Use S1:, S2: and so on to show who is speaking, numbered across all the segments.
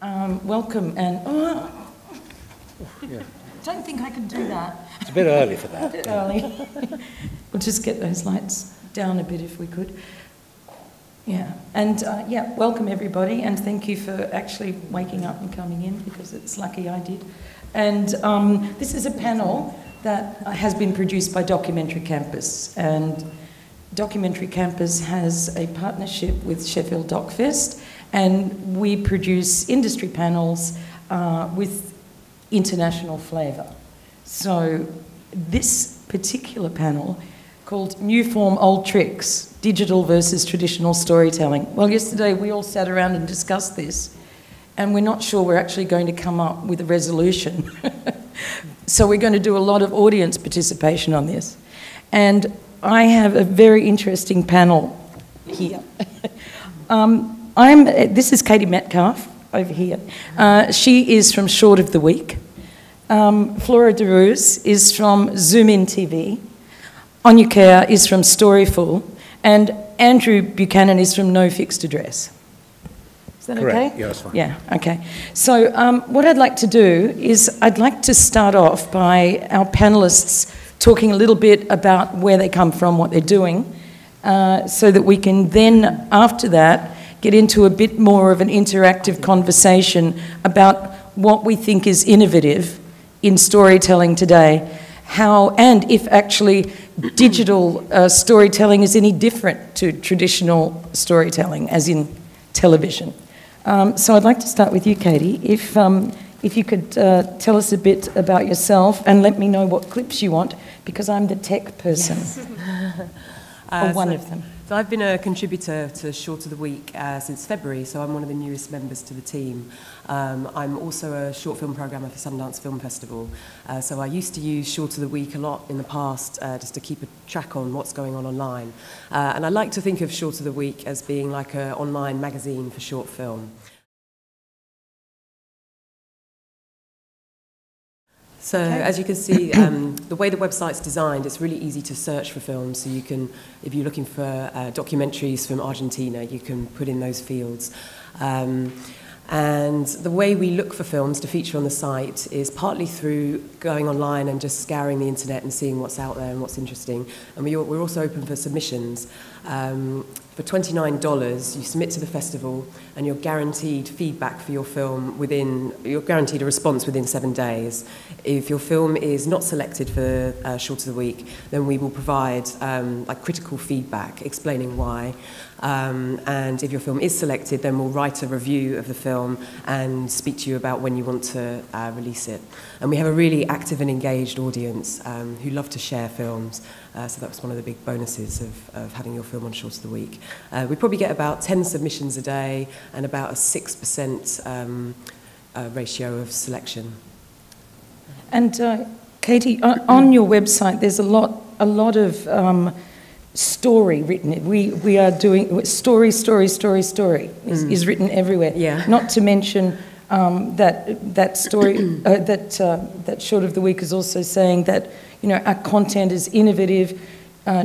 S1: Welcome, and
S2: Yeah.
S1: don't think I can do that.
S2: It's a bit early for that.
S1: A bit early. We'll just get those lights down a bit if we could. Yeah, and yeah, welcome everybody, and thank you for actually waking up and coming in, because it's lucky I did. And this is a panel that has been produced by Documentary Campus, and Documentary Campus has a partnership with Sheffield DocFest, and we produce industry panels with international flavour. So this particular panel, called New Form, Old Tricks, Digital versus Traditional Storytelling. Well, yesterday we all sat around and discussed this, and we're not sure we're actually going to come up with a resolution. So we're going to do a lot of audience participation on this. And I have a very interesting panel here. This is Katie Metcalfe over here. She is from Short of the Week. Floore Deroose is from Zoom In TV. Kerr is from Storyful. And Andrew Buchanan is from No Fixed Address. Is that
S2: Correct.
S1: okay?
S2: Yeah, that's fine.
S1: Yeah, okay. So what I'd like to do is I'd like to start off by our panellists talking a little bit about where they come from, what they're doing, so that we can then, after that, get into a bit more of an interactive conversation about what we think is innovative in storytelling today, how and if actually digital storytelling is any different to traditional storytelling, as in television. So I'd like to start with you, Katie. If you could tell us a bit about yourself and let me know what clips you want, because I'm the tech person, yes. Or one of them.
S3: So I've been a contributor to Short of the Week since February, so I'm one of the newest members to the team. I'm also a short film programmer for Sundance Film Festival, so I used to use Short of the Week a lot in the past just to keep a track on what's going on online. And I like to think of Short of the Week as being like an online magazine for short film. So as you can see, the way the website's designed, it's really easy to search for films. So you can, if you're looking for documentaries from Argentina, you can put in those fields. And the way we look for films to feature on the site is partly through going online and just scouring the internet and seeing what's out there and what's interesting. And we're also open for submissions. For $29, you submit to the festival and you're guaranteed feedback for your film you're guaranteed a response within 7 days. If your film is not selected for Short of the Week, then we will provide like critical feedback explaining why. And if your film is selected, then we'll write a review of the film and speak to you about when you want to release it. And we have a really active and engaged audience who love to share films. So that was one of the big bonuses of having your film on Short of the Week. We probably get about 10 submissions a day and about a 6% ratio of selection. And
S1: Katie, on your website, there's a lot of story written. We are doing story is written everywhere.
S3: Yeah.
S1: Not to mention that story that Short of the Week is also saying that, you know, our content is innovative,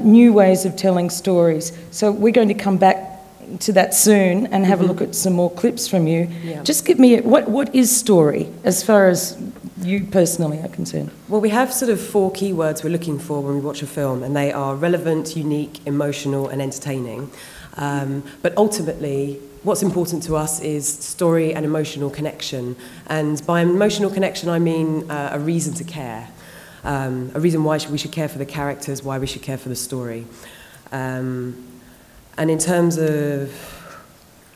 S1: new ways of telling stories. So we're going to come back to that soon and have a look at some more clips from you.
S3: Yeah.
S1: Just give me what is story as far as you personally are concerned?
S3: Well, we have sort of 4 keywords we're looking for when we watch a film, and they are relevant, unique, emotional, and entertaining. But ultimately, what's important to us is story and emotional connection. And by emotional connection, I mean a reason to care. A reason why we should care for the characters, why we should care for the story. And in terms of,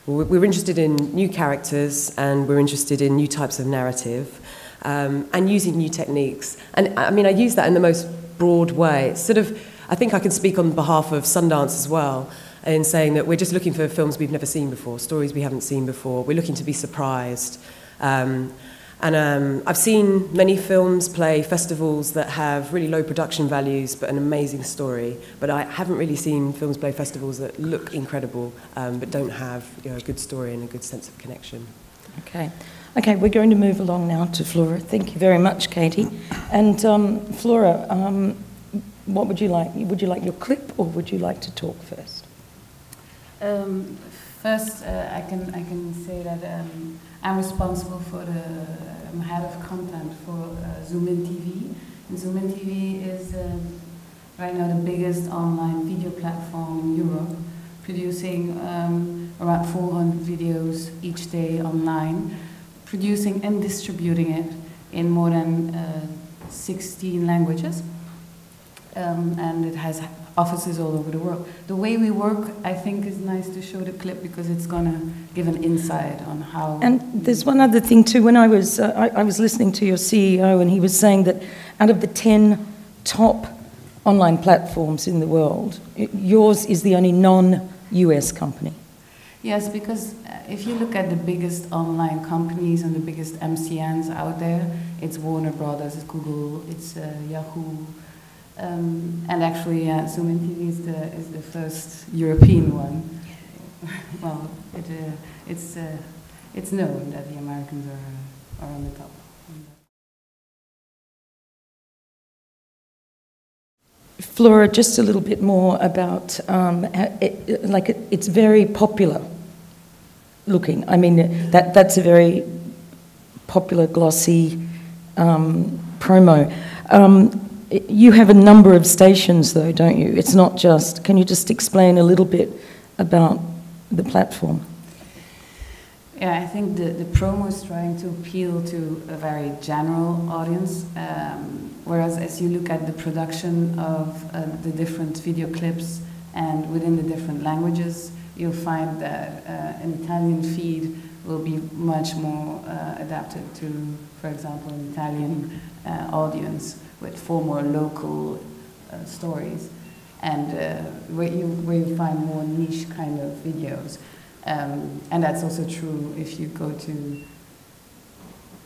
S3: we're interested in new characters and we're interested in new types of narrative and using new techniques. And I mean, I use that in the most broad way. It's sort of, I think I can speak on behalf of Sundance as well in saying that we're just looking for films we've never seen before, stories we haven't seen before. We're looking to be surprised. I've seen many films play festivals that have really low production values but an amazing story, but I haven't really seen films play festivals that look incredible but don't have, you know, a good story and a good sense of connection.
S1: Okay, we're going to move along now to Floore. Thank you very much, Katie. And Floore, what would you like? Would you like your clip or would you like to talk first?
S2: First, I can say that I'm responsible for I'm head of content for Zoom In TV. And Zoom In TV is right now the biggest online video platform in Europe, producing around 400 videos each day online, producing and distributing it in more than 16 languages. And it has offices all over the world. The way we work, I think, is nice to show the clip because it's going to give an insight on how...
S1: And there's one other thing too. When I was listening to your CEO, and he was saying that out of the 10 top online platforms in the world, yours is the only non-US company.
S2: Yes, because if you look at the biggest online companies and the biggest MCNs out there, it's Warner Brothers, it's Google, it's Yahoo. And actually, Zoom In TV is the first European one. Well, it's known that the Americans are on the top.
S1: Floore, just a little bit more about it's very popular looking. I mean, that's a very popular, glossy promo. You have a number of stations, though, don't you? It's not just... Can you just explain a little bit about the platform?
S2: Yeah, I think the promo is trying to appeal to a very general audience, whereas as you look at the production of the different video clips and within the different languages, you'll find that an Italian feed will be much more adapted to, for example, an Italian audience, with 4 more local stories, and where you find more niche kind of videos. And that's also true if you go to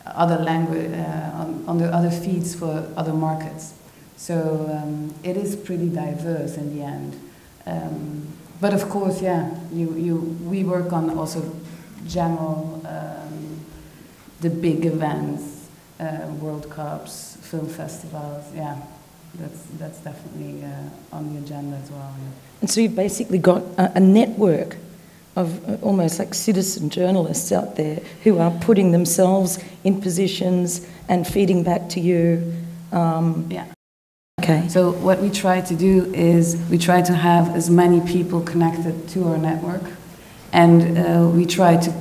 S2: other language, on the other feeds for other markets. So it is pretty diverse in the end. But of course, yeah, we work on also general, the big events, World Cups, film festivals, yeah, that's definitely on the agenda as well. Yeah.
S1: And so you've basically got a network of almost like citizen journalists out there who are putting themselves in positions and feeding back to you.
S2: Yeah.
S1: Okay.
S2: So what we try to do is we try to have as many people connected to our network, and we try to,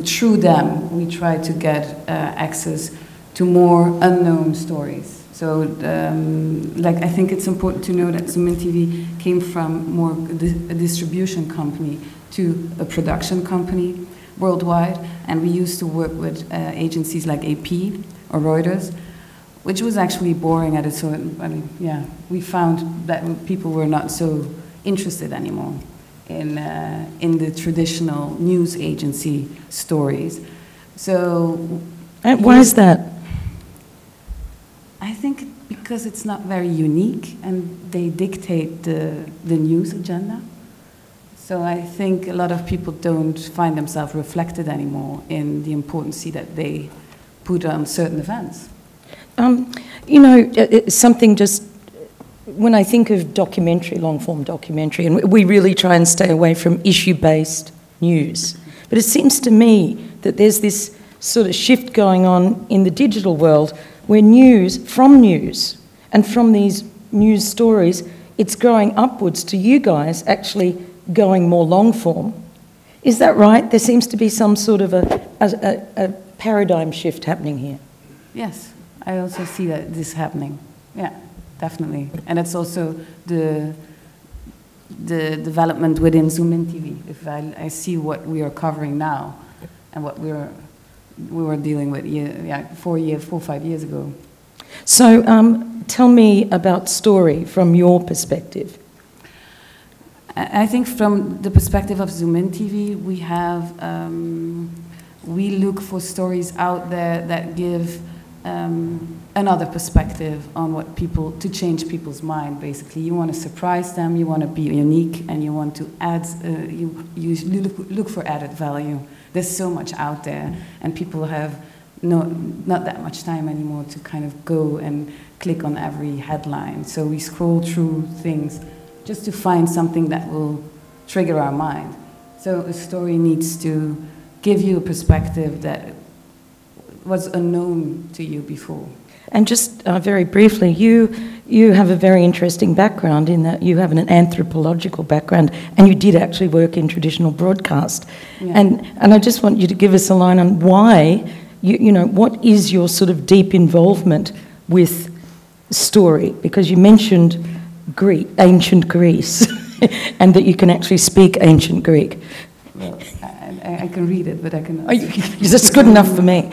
S2: through them, we try to get access to more unknown stories. So, I think it's important to know that Zoom In TV came from more a distribution company to a production company worldwide, and we used to work with agencies like AP or Reuters, which was actually boring at a certain. I mean, yeah, we found that people were not so interested anymore in the traditional news agency stories. So,
S1: why is that?
S2: I think because it's not very unique and they dictate the news agenda. So I think a lot of people don't find themselves reflected anymore in the importance that they put on certain events.
S1: You know, it's something just, when I think of documentary, long-form documentary, and we really try and stay away from issue-based news, but it seems to me that there's this sort of shift going on in the digital world where news and from these news stories, it's growing upwards to you guys actually going more long form. Is that right? There seems to be some sort of a paradigm shift happening here.
S2: Yes, I also see that this happening. Yeah, definitely. And it's also the development within Zoom In TV. If I see what we are covering now and what we were dealing with 4 or 5 years ago.
S1: So tell me about story from your perspective.
S2: I think from the perspective of Zoom In TV, we look for stories out there that give another perspective on what to change people's mind, basically. You want to surprise them, you want to be unique, and you want to add, you look for added value. There's so much out there, and people have not that much time anymore to kind of go and click on every headline. So we scroll through things just to find something that will trigger our mind. So a story needs to give you a perspective that was unknown to you before.
S1: And just very briefly, you have a very interesting background in that you have an anthropological background, and you did actually work in traditional broadcast.
S2: Yeah.
S1: And I just want you to give us a line on why, you know, what is your sort of deep involvement with story? Because you mentioned ancient Greece, and that you can actually speak ancient Greek.
S2: Well, I can read it, but I cannot.
S1: That's good enough for me.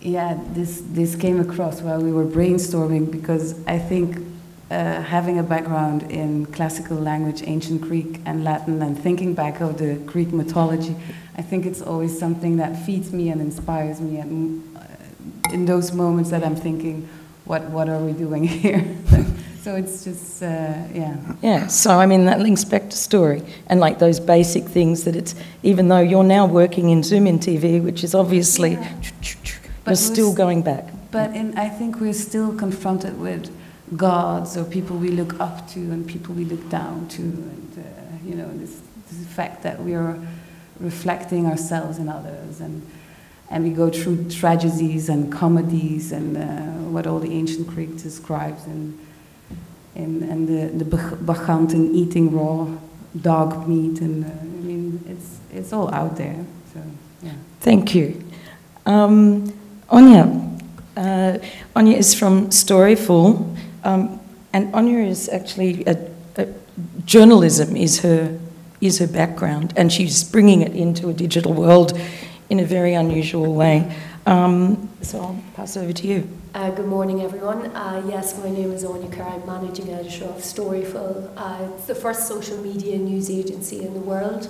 S2: Yeah, this came across while we were brainstorming, because I think having a background in classical language, ancient Greek and Latin, and thinking back of the Greek mythology, I think it's always something that feeds me and inspires me. And in those moments that I'm thinking, what are we doing here? So it's just, yeah. Yeah,
S1: so I mean, that links back to story and like those basic things that it's, even though you're now working in Zoom in TV, which is obviously, you're still going back.
S2: But I think we're still confronted with gods or people we look up to and people we look down to, and you know, this fact that we are reflecting ourselves in others, and we go through tragedies and comedies and what all the ancient Greek describes, and the Buchanan eating raw dog meat, and I mean, it's all out there. So yeah.
S1: Thank you. Anya. Anya is from Storyful, and Anya is actually journalism is her background, and she's bringing it into a digital world in a very unusual way. So I'll pass over to you.
S4: Good morning, everyone. Yes, my name is Anya Kerr. I'm managing editor of Storyful. It's the first social media news agency in the world.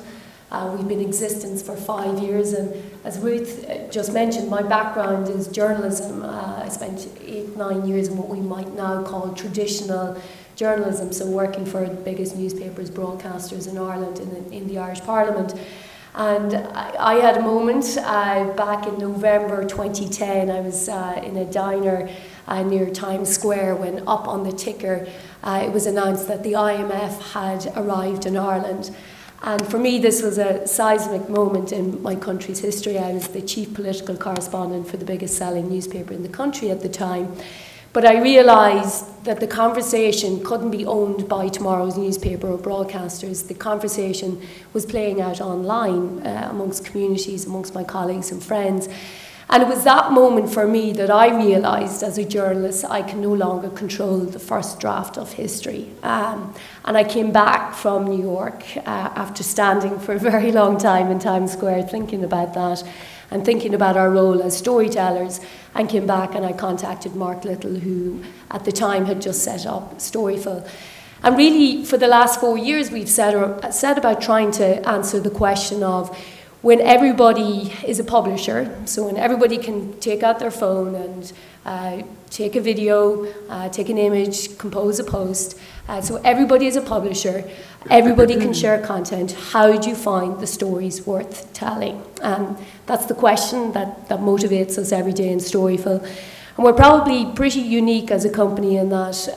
S4: We've been in existence for 5 years, and as Ruth just mentioned, my background is journalism. I spent 8-9 years in what we might now call traditional journalism, so working for the biggest newspapers, broadcasters in Ireland, in the Irish Parliament. And I had a moment back in November 2010. I was in a diner near Times Square when up on the ticker it was announced that the IMF had arrived in Ireland. And for me, this was a seismic moment in my country's history. I was the chief political correspondent for the biggest selling newspaper in the country at the time. But I realised that the conversation couldn't be owned by tomorrow's newspaper or broadcasters. The conversation was playing out online amongst communities, amongst my colleagues and friends. And it was that moment for me that I realised as a journalist I can no longer control the first draft of history. And I came back from New York after standing for a very long time in Times Square thinking about that and thinking about our role as storytellers, and came back and I contacted Mark Little, who at the time had just set up Storyful. And really for the last 4 years we've set about trying to answer the question of, when everybody is a publisher, so when everybody can take out their phone and take a video, take an image, compose a post, so everybody is a publisher, everybody can share content, how do you find the stories worth telling? That's the question that motivates us every day in Storyful. And we're probably pretty unique as a company in that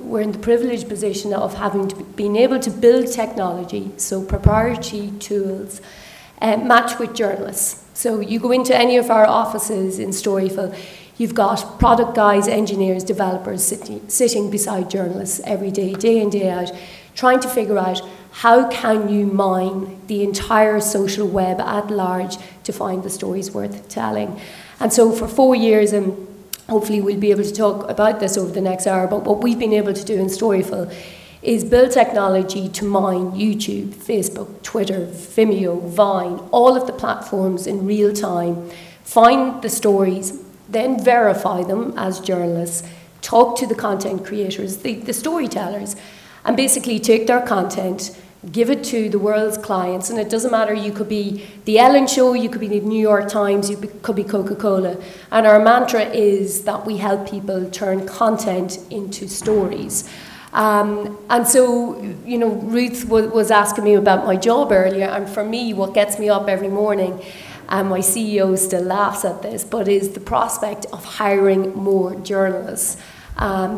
S4: we're in the privileged position of being able to build technology, so proprietary tools, match with journalists. So you go into any of our offices in Storyful, you've got product guys, engineers, developers sitting beside journalists every day in, day out, trying to figure out how can you mine the entire social web at large to find the stories worth telling. And so for 4 years, and hopefully we'll be able to talk about this over the next hour, but what we've been able to do in Storyful is build technology to mine YouTube, Facebook, Twitter, Vimeo, Vine, all of the platforms in real time, find the stories, then verify them as journalists, talk to the content creators, the storytellers, and basically take their content, give it to the world's clients, and it doesn't matter, you could be the Ellen Show, you could be the New York Times, you could be Coca-Cola. And our mantra is that we help people turn content into stories. And so, you know, Ruth was asking me about my job earlier, and for me, what gets me up every morning, and my CEO still laughs at this, but is the prospect of hiring more journalists.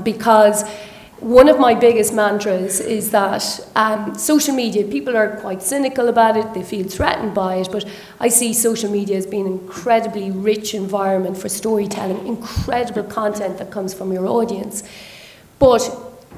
S4: Because one of my biggest mantras is that social media, people are quite cynical about it, they feel threatened by it, but I see social media as being an incredibly rich environment for storytelling, incredible content that comes from your audience. But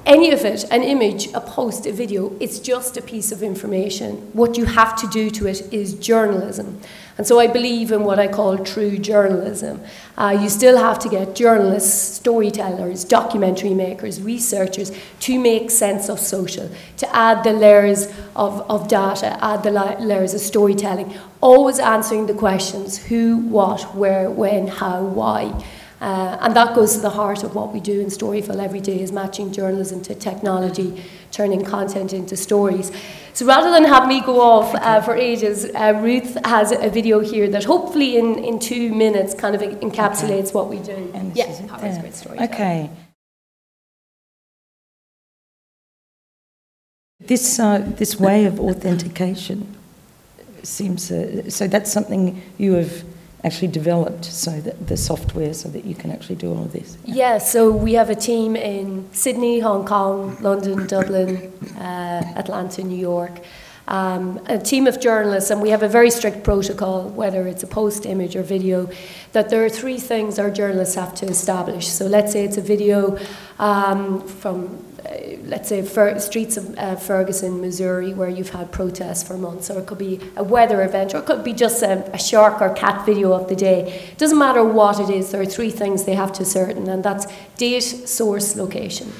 S4: any of it, an image, a post, a video, it's just a piece of information. What you have to do to it is journalism. And so I believe in what I call true journalism. You still have to get journalists, storytellers, documentary makers, researchers to make sense of social, to add the layers of data, add the layers of storytelling, always answering the questions who, what, where, when, how, why. And that goes to the heart of what we do in Storyful every day, is matching journalism to technology, turning content into stories. So rather than have me go off for ages, Ruth has a video here that hopefully in 2 minutes kind of encapsulates what we do.
S1: And
S4: yeah, it's great storytelling.
S1: Okay. This way of authentication seems, so that's something you have actually developed, so that the software, so that you can actually do all of this.
S4: Yeah, so we have a team in Sydney, Hong Kong, London, Dublin, Atlanta, New York, a team of journalists, and we have a very strict protocol, whether it's a post, image or video, that there are 3 things our journalists have to establish. So let's say it's a video from let's say streets of Ferguson, Missouri, where you've had protests for months, or it could be a weather event, or it could be just a shark or cat video of the day. It doesn't matter what it is, there are 3 things they have to ascertain, and that's date, source, location.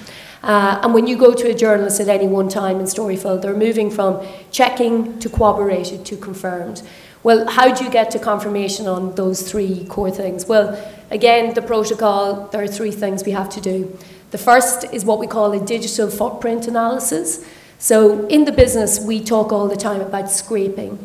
S4: And when you go to a journalist at any one time in Storyful, they're moving from checking to corroborated to confirmed. Well, how do you get to confirmation on those 3 core things? Well, again, the protocol, there are 3 things we have to do. The first is what we call a digital footprint analysis. So in the business, we talk all the time about scraping.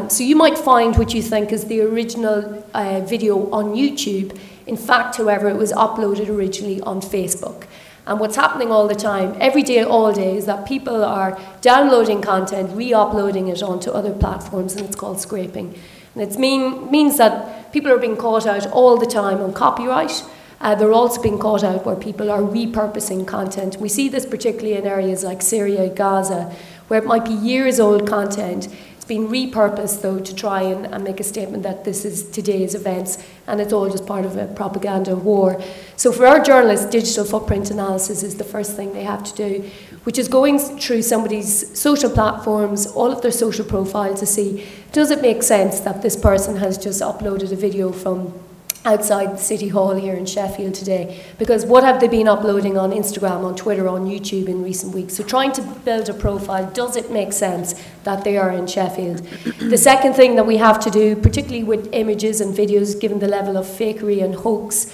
S4: So you might find what you think is the original video on YouTube. In fact, however, it was uploaded originally on Facebook. And what's happening all the time, every day, all day, is that people are downloading content, re-uploading it onto other platforms, and it's called scraping. And it means that people are being caught out all the time on copyright. They're also being caught out where people are repurposing content. We see this particularly in areas like Syria, Gaza, where it might be years old content. It's been repurposed, though, to try and make a statement that this is today's events, and it's all just part of a propaganda war. So for our journalists, digital footprint analysis is the first thing they have to do, which is going through somebody's social platforms, all of their social profiles, to see, does it make sense that this person has just uploaded a video from outside City Hall here in Sheffield today, because what have they been uploading on Instagram, on Twitter, on YouTube in recent weeks? So trying to build a profile, does it make sense that they are in Sheffield? The second thing that we have to do, particularly with images and videos, given the level of fakery and hoax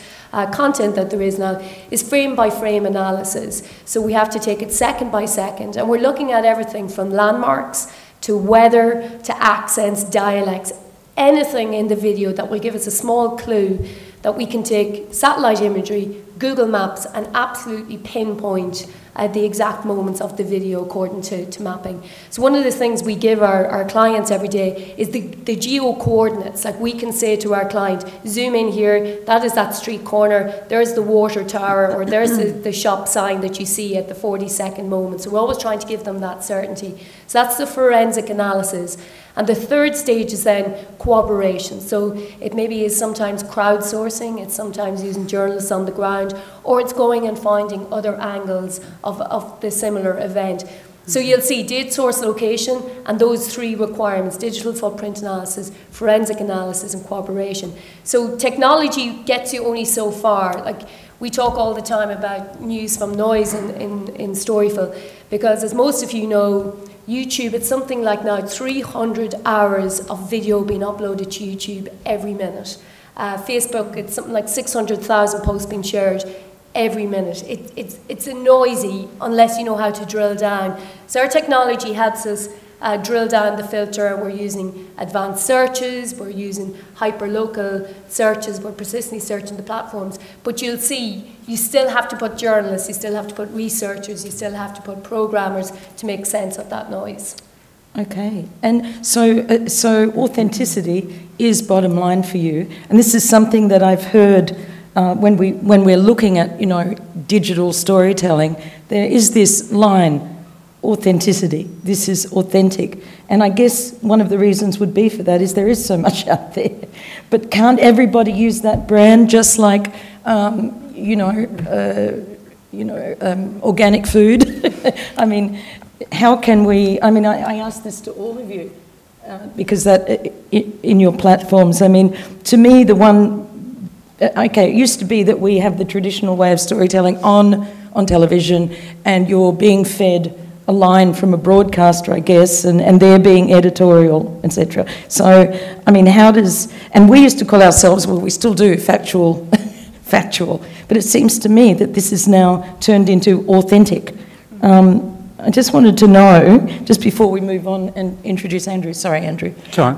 S4: content that there is now, is frame by frame analysis. So we have to take it second by second, and we're looking at everything from landmarks to weather to accents, dialects, anything in the video that will give us a small clue that we can take satellite imagery, Google Maps, and absolutely pinpoint the exact moments of the video according to mapping. So one of the things we give our clients every day is the geo coordinates. Like, we can say to our client, zoom in here, that is that street corner, there's the water tower, or there's the shop sign that you see at the 40-second moment. So we're always trying to give them that certainty. So that's the forensic analysis. And the third stage is then corroboration. So it maybe is sometimes crowdsourcing, it's sometimes using journalists on the ground, or it's going and finding other angles of the similar event. So you'll see date, source, location, and those 3 requirements: digital footprint analysis, forensic analysis, and corroboration. So technology gets you only so far. Like, we talk all the time about news from noise in Storyful, because as most of you know, YouTube, it's something like now 300 hours of video being uploaded to YouTube every minute. Facebook, it's something like 600,000 posts being shared every minute. It's a noisy, unless you know how to drill down. So our technology helps us drill down the filter. We're using advanced searches, we're using hyperlocal searches, we're persistently searching the platforms. But you'll see, you still have to put journalists, you still have to put researchers, you still have to put programmers to make sense of that noise.
S1: Okay, and so authenticity is bottom line for you, and this is something that I've heard when we're looking at, you know, digital storytelling, there is this line, authenticity. This is authentic. And I guess one of the reasons would be for that is there is so much out there. But can't everybody use that brand just like, organic food? I mean, how can we, I ask this to all of you, because that in your platforms, I mean, to me the one, it used to be that we have the traditional way of storytelling on television, and you're being fed a line from a broadcaster, I guess, and they're being editorial, etc. So, I mean, how does, and we used to call ourselves, well, we still do, factual, but it seems to me that this is now turned into authentic. I just wanted to know, just before we move on and introduce Andrew, sorry, Andrew.
S5: Sorry.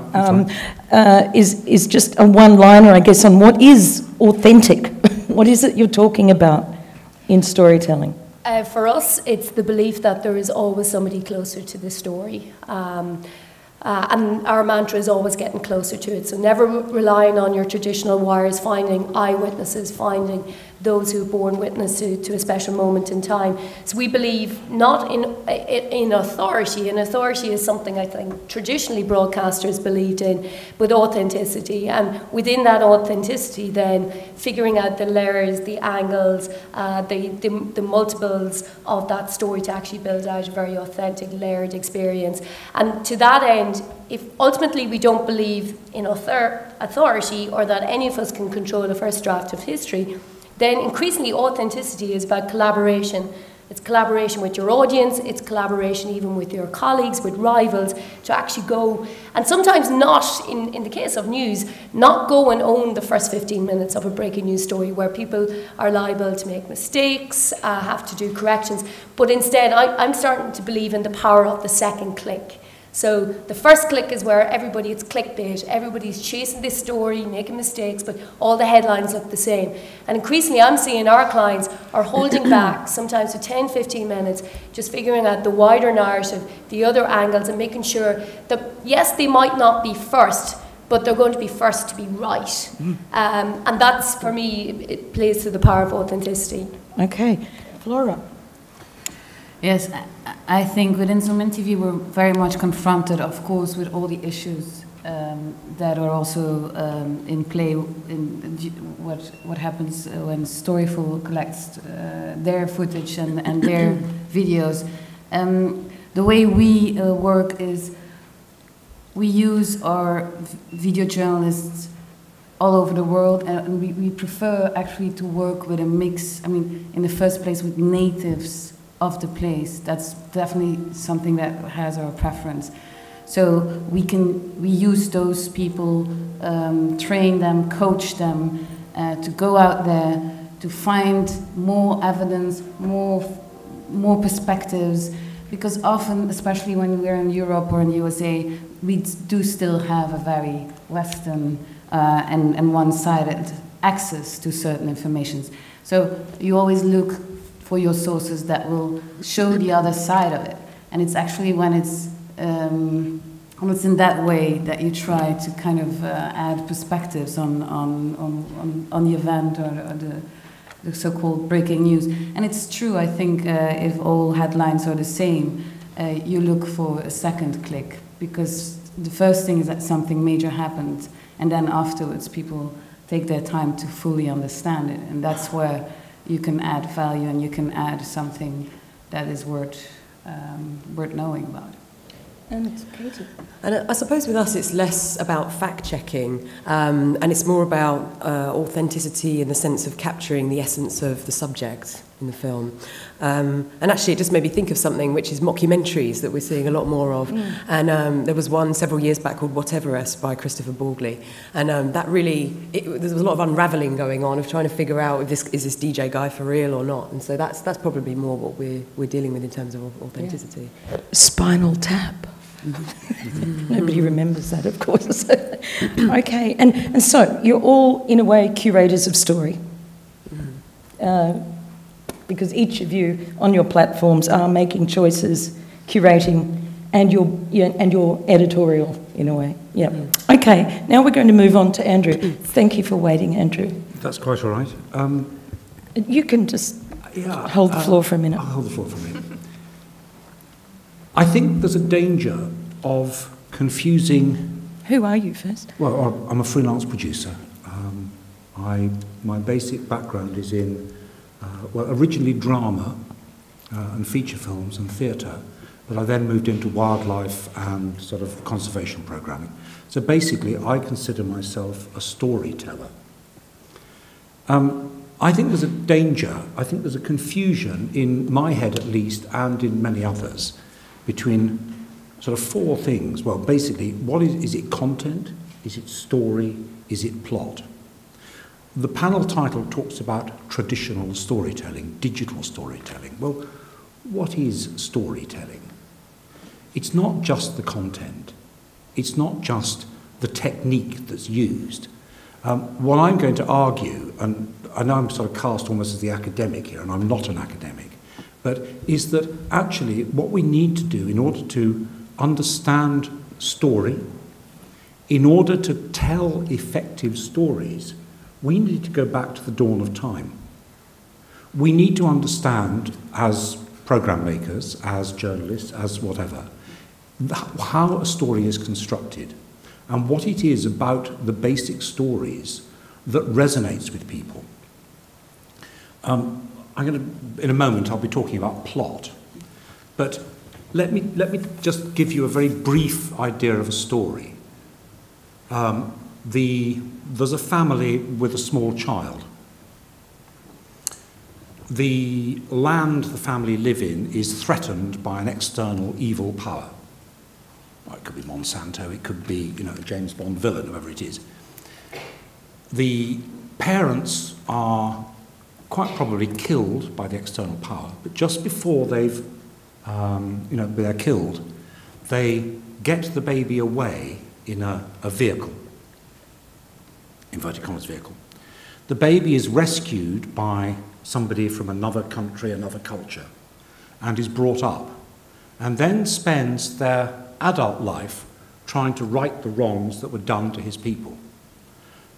S1: Is just a one-liner, I guess, on what is authentic? What is it you're talking about in storytelling?
S4: For us, it's the belief that there is always somebody closer to the story. And our mantra is always getting closer to it. So never relying on your traditional wires, finding eyewitnesses, finding those who've borne witness to a special moment in time. So we believe not in authority, and authority is something I think traditionally broadcasters believed in, but authenticity. And within that authenticity then, figuring out the layers, the angles, the multiples of that story to actually build out a very authentic, layered experience. And to that end, if ultimately we don't believe in authority, or that any of us can control the first draft of history, then increasingly authenticity is about collaboration. It's collaboration with your audience, it's collaboration even with your colleagues, with rivals, to actually go, and sometimes not, in the case of news, not go and own the first 15 minutes of a breaking news story where people are liable to make mistakes, have to do corrections, but instead I'm starting to believe in the power of the second click. So the first click is where everybody, it's clickbait, everybody's chasing this story, making mistakes, but all the headlines look the same. And increasingly I'm seeing our clients are holding back, sometimes for 10, 15 minutes, just figuring out the wider narrative, the other angles, and making sure that, yes, they might not be first, but they're going to be first to be right. And that's, for me, it plays to the power of authenticity.
S1: Okay. Floore.
S2: Yes, I think within Summon TV we're very much confronted, of course, with all the issues that are also in play in what happens when Storyful collects their footage and their videos. The way we work is we use our video journalists all over the world, and we prefer actually to work with a mix, I mean, in the first place with natives of the place. That's definitely something that has our preference. So we use those people, train them, coach them, to go out there, to find more evidence, more perspectives, because often, especially when we're in Europe or in the USA, we do still have a very Western and one-sided access to certain informations. So you always look for your sources that will show the other side of it. And it's actually when it's in that way that you try to kind of add perspectives on the event or the so-called breaking news. And it's true, I think, if all headlines are the same, you look for a second click, because the first thing is that something major happened, and then afterwards people take their time to fully understand it. And that's where you can add value, and you can add something that is worth knowing about.
S1: And Katie.
S3: And I suppose with us it's less about fact-checking, and it's more about authenticity in the sense of capturing the essence of the subject in the film. And actually it just made me think of something which is mockumentaries that we're seeing a lot more of. And there was one several years back called Whatever Us by Christopher Borgley. And that really, there was a lot of unravelling going on of trying to figure out if is this DJ guy for real or not. And so that's probably more what we're dealing with in terms of authenticity.
S1: Yeah. Spinal Tap. Nobody remembers that, of course. Okay, and so you're all, in a way, curators of story. Because each of you on your platforms are making choices, curating, and you're editorial, in a way. Yeah. Okay, now we're going to move on to Andrew. Thank you for waiting, Andrew.
S5: That's quite all right.
S1: You can just hold the floor for a minute.
S5: I'll hold the floor for a minute. I think there's a danger of confusing...
S1: Who are you first?
S5: Well, I'm a freelance producer. My basic background is in, originally drama and feature films and theatre, but I then moved into wildlife and sort of conservation programming. So basically, I consider myself a storyteller. I think there's a danger, I think there's a confusion in my head at least, and in many others, between sort of four things. Well, basically, what is it content? Is it story? Is it plot? The panel title talks about traditional storytelling, digital storytelling. Well, what is storytelling? It's not just the content. It's not just the technique that's used. What I'm going to argue, and I know I'm sort of cast almost as the academic here, and I'm not an academic, but is that actually what we need to do in order to understand story, in order to tell effective stories, we need to go back to the dawn of time. We need to understand, as program makers, as journalists, as whatever, how a story is constructed and what it is about the basic stories that resonates with people. In a moment, I'll be talking about plot, but let me just give you a very brief idea of a story. There's a family with a small child. The land the family live in is threatened by an external evil power. Well, it could be Monsanto, it could be, a James Bond villain, whoever it is. The parents are quite probably killed by the external power, but just before they're killed, they get the baby away in a vehicle, inverted commas vehicle. The baby is rescued by somebody from another country, another culture, and is brought up, and then spends their adult life trying to right the wrongs that were done to his people.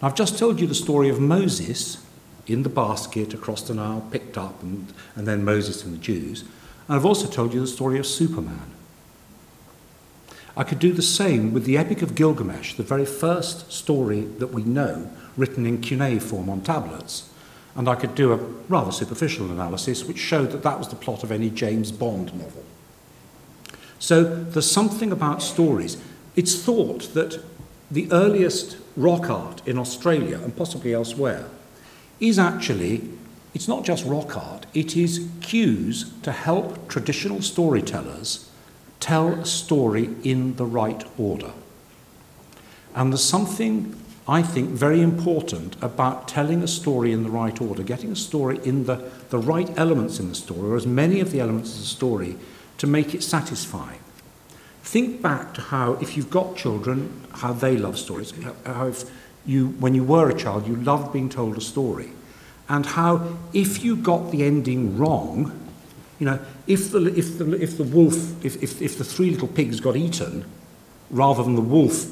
S5: Now, I've just told you the story of Moses in the basket across the Nile, picked up, and then Moses and the Jews. And I've also told you the story of Superman. I could do the same with the Epic of Gilgamesh, the very first story that we know, written in cuneiform on tablets. And I could do a rather superficial analysis which showed that that was the plot of any James Bond novel. So there's something about stories. It's thought that the earliest rock art in Australia, and possibly elsewhere, is actually, it's not just rock art, it is cues to help traditional storytellers tell a story in the right order. And there's something, I think, very important about telling a story in the right order, getting a story in the right elements in the story, or as many of the elements of the story, to make it satisfying. Think back to how, if you've got children, how they love stories, how if when you were a child, you loved being told a story, and how if you got the ending wrong, if the wolf, if the three little pigs got eaten, rather than the wolf,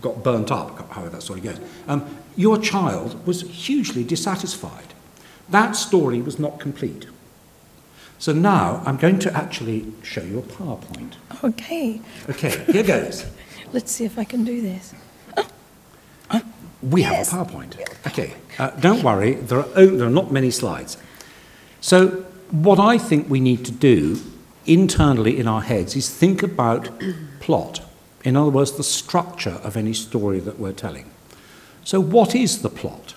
S5: got burnt up, however that story goes, your child was hugely dissatisfied. That story was not complete. So now I'm going to actually show you a PowerPoint.
S1: Okay.
S5: Okay, here goes.
S1: Let's see if I can do this.
S5: We have a PowerPoint. Okay, don't worry, there are not many slides. So what I think we need to do internally in our heads is think about plot. In other words, the structure of any story that we're telling. So what is the plot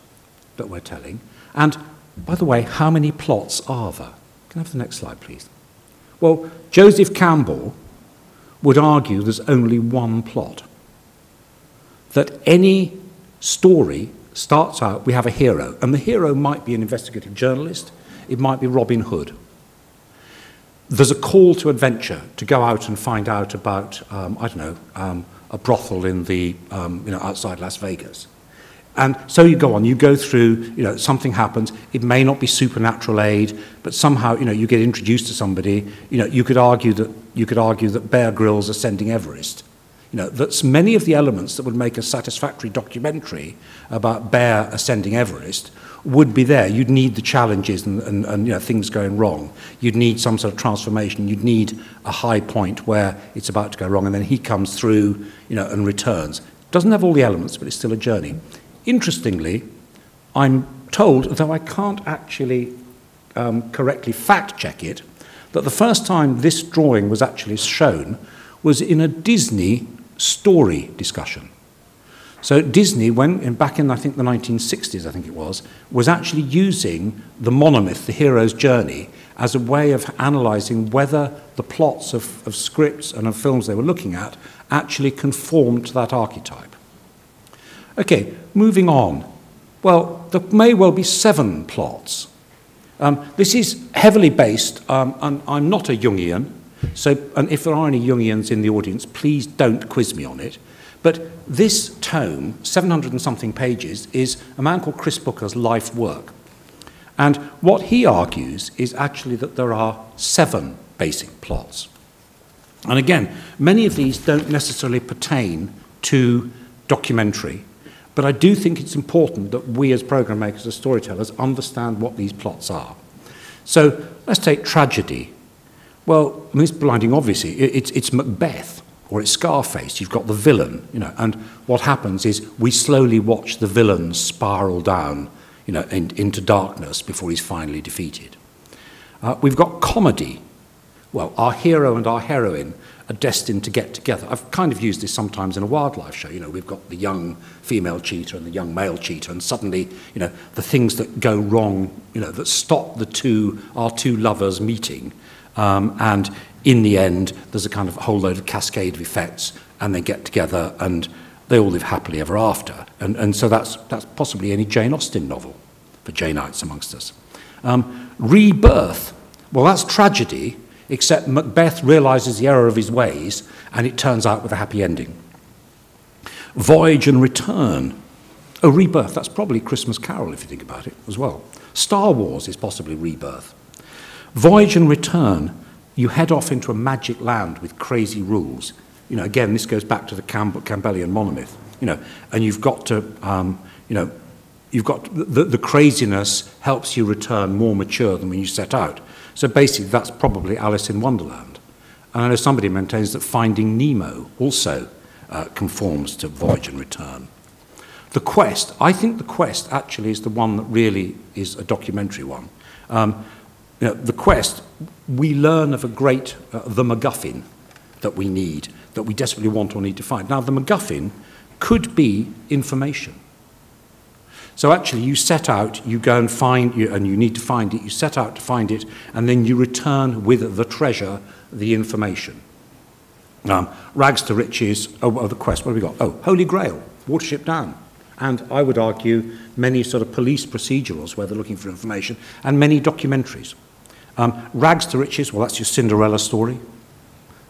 S5: that we're telling? And, by the way, how many plots are there? Can I have the next slide, please? Well, Joseph Campbell would argue there's only one plot. That any story starts out, we have a hero, and the hero might be an investigative journalist, it might be Robin Hood. There's a call to adventure, to go out and find out about, a brothel in the, outside Las Vegas. And so you go on, you go through, something happens, it may not be supernatural aid, but somehow, you get introduced to somebody, you could argue that Bear Grylls ascending Everest. You know, that's many of the elements that would make a satisfactory documentary about Bear ascending Everest would be there. You'd need the challenges and you know, things going wrong. You'd need some sort of transformation. You'd need a high point where it's about to go wrong, and then he comes through, you know, and returns. Doesn't have all the elements, but it's still a journey. Interestingly, I'm told, though I can't actually correctly fact-check it, that the first time this drawing was actually shown was in a Disney story discussion. So Disney, back in I think the 1960s, I think it was actually using the monomyth, the hero's journey, as a way of analysing whether the plots of scripts and of films they were looking at actually conformed to that archetype. Okay, moving on. Well, there may well be 7 plots. This is heavily based, and I'm not a Jungian, and if there are any Jungians in the audience, please don't quiz me on it. But this tome, 700 and something pages, is a man called Chris Booker's life work. And what he argues is actually that there are 7 basic plots. And again, many of these don't necessarily pertain to documentary, but I do think it's important that we as program makers, as storytellers, understand what these plots are. So let's take tragedy. Well, I mean, it's blinding obviously. It's Macbeth or it's Scarface. You've got the villain, you know, and what happens is we slowly watch the villain spiral down, you know, into darkness before he's finally defeated. We've got comedy. Well, our hero and our heroine are destined to get together. I've kind of used this sometimes in a wildlife show. You know, we've got the young female cheetah and the young male cheetah, and suddenly, you know, the things that go wrong, you know, that stop our two lovers meeting, and in the end, there's a kind of whole load of cascade of effects, and they get together and they all live happily ever after. And so that's possibly any Jane Austen novel for Janeites amongst us. Rebirth. Well, that's tragedy, except Macbeth realises the error of his ways, and it turns out with a happy ending. Voyage and return. Oh, rebirth, that's probably Christmas Carol, if you think about it, as well. Star Wars is possibly rebirth. Voyage and return, you head off into a magic land with crazy rules. You know, again, this goes back to the Campbellian monomyth, you know, and you've got to, you know, you've got the craziness helps you return more mature than when you set out. So basically, that's probably Alice in Wonderland. And I know somebody maintains that Finding Nemo also conforms to Voyage and Return. The Quest, I think The Quest actually is the one that really is a documentary one. You know, The Quest, we learn of a great, the MacGuffin that we need, that we desperately want or need to find. Now, the MacGuffin could be information. So actually, you set out, you go and find, and you need to find it, you set out to find it, and then you return with the treasure, the information. Rags to riches, the Quest, what have we got? Oh, Holy Grail, Watership Down. And I would argue many sort of police procedurals where they're looking for information, and many documentaries. Rags to riches, well, that's your Cinderella story.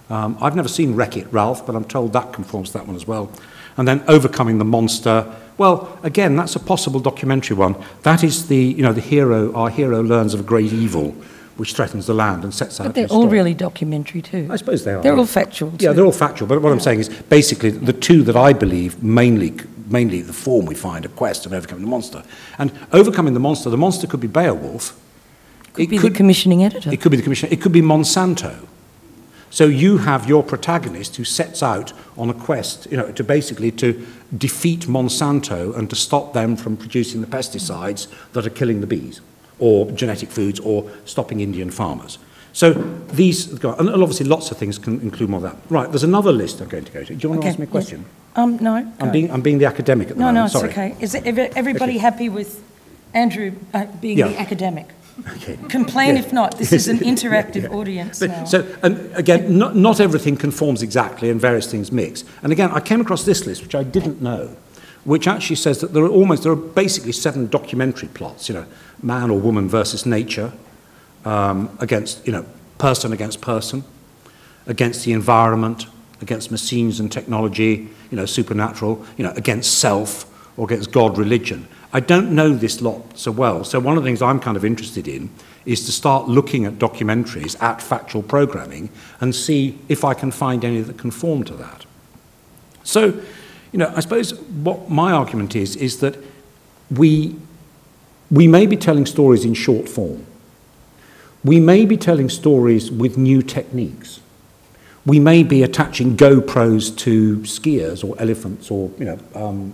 S5: I've never seen Wreck-It Ralph, but I'm told that conforms to that one as well. And then Overcoming the Monster. Well, again, that's a possible documentary one. That is the, you know, the hero, our hero learns of a great evil which threatens the land and sets out.
S1: But they're all really documentary too.
S5: I suppose they are.
S1: They're all factual too.
S5: Yeah, they're all factual. But what I'm saying is basically the two that I believe mainly the form we find are Quest and Overcoming the Monster. And Overcoming the monster could be Beowulf.
S1: It could be the commissioning editor.
S5: It could be the commissioner. It could be Monsanto. So you have your protagonist who sets out on a quest, you know, to basically to defeat Monsanto and to stop them from producing the pesticides that are killing the bees, or genetic foods, or stopping Indian farmers. So these, and obviously lots of things can include more of that. Right, there's another list I'm going to go to. Do you want to ask me a question?
S1: Yes. No.
S5: I'm being the academic at the moment.
S1: No, it's
S5: sorry.
S1: okay. Is everybody happy with Andrew being the academic?
S5: Okay.
S1: Complain if not. This is an interactive audience now.
S5: So, and again, not everything conforms exactly, and various things mix. And again, I came across this list, which I didn't know, which actually says that there are basically 7 documentary plots. You know, man or woman versus nature, against, you know, person against person, against the environment, against machines and technology, you know, supernatural, you know, against self or against God, religion. I don't know this lot so well, so one of the things I'm kind of interested in is to start looking at documentaries, at factual programming, and see if I can find any that conform to that. So, you know, I suppose what my argument is that we may be telling stories in short form. We may be telling stories with new techniques. We may be attaching GoPros to skiers or elephants or, you know,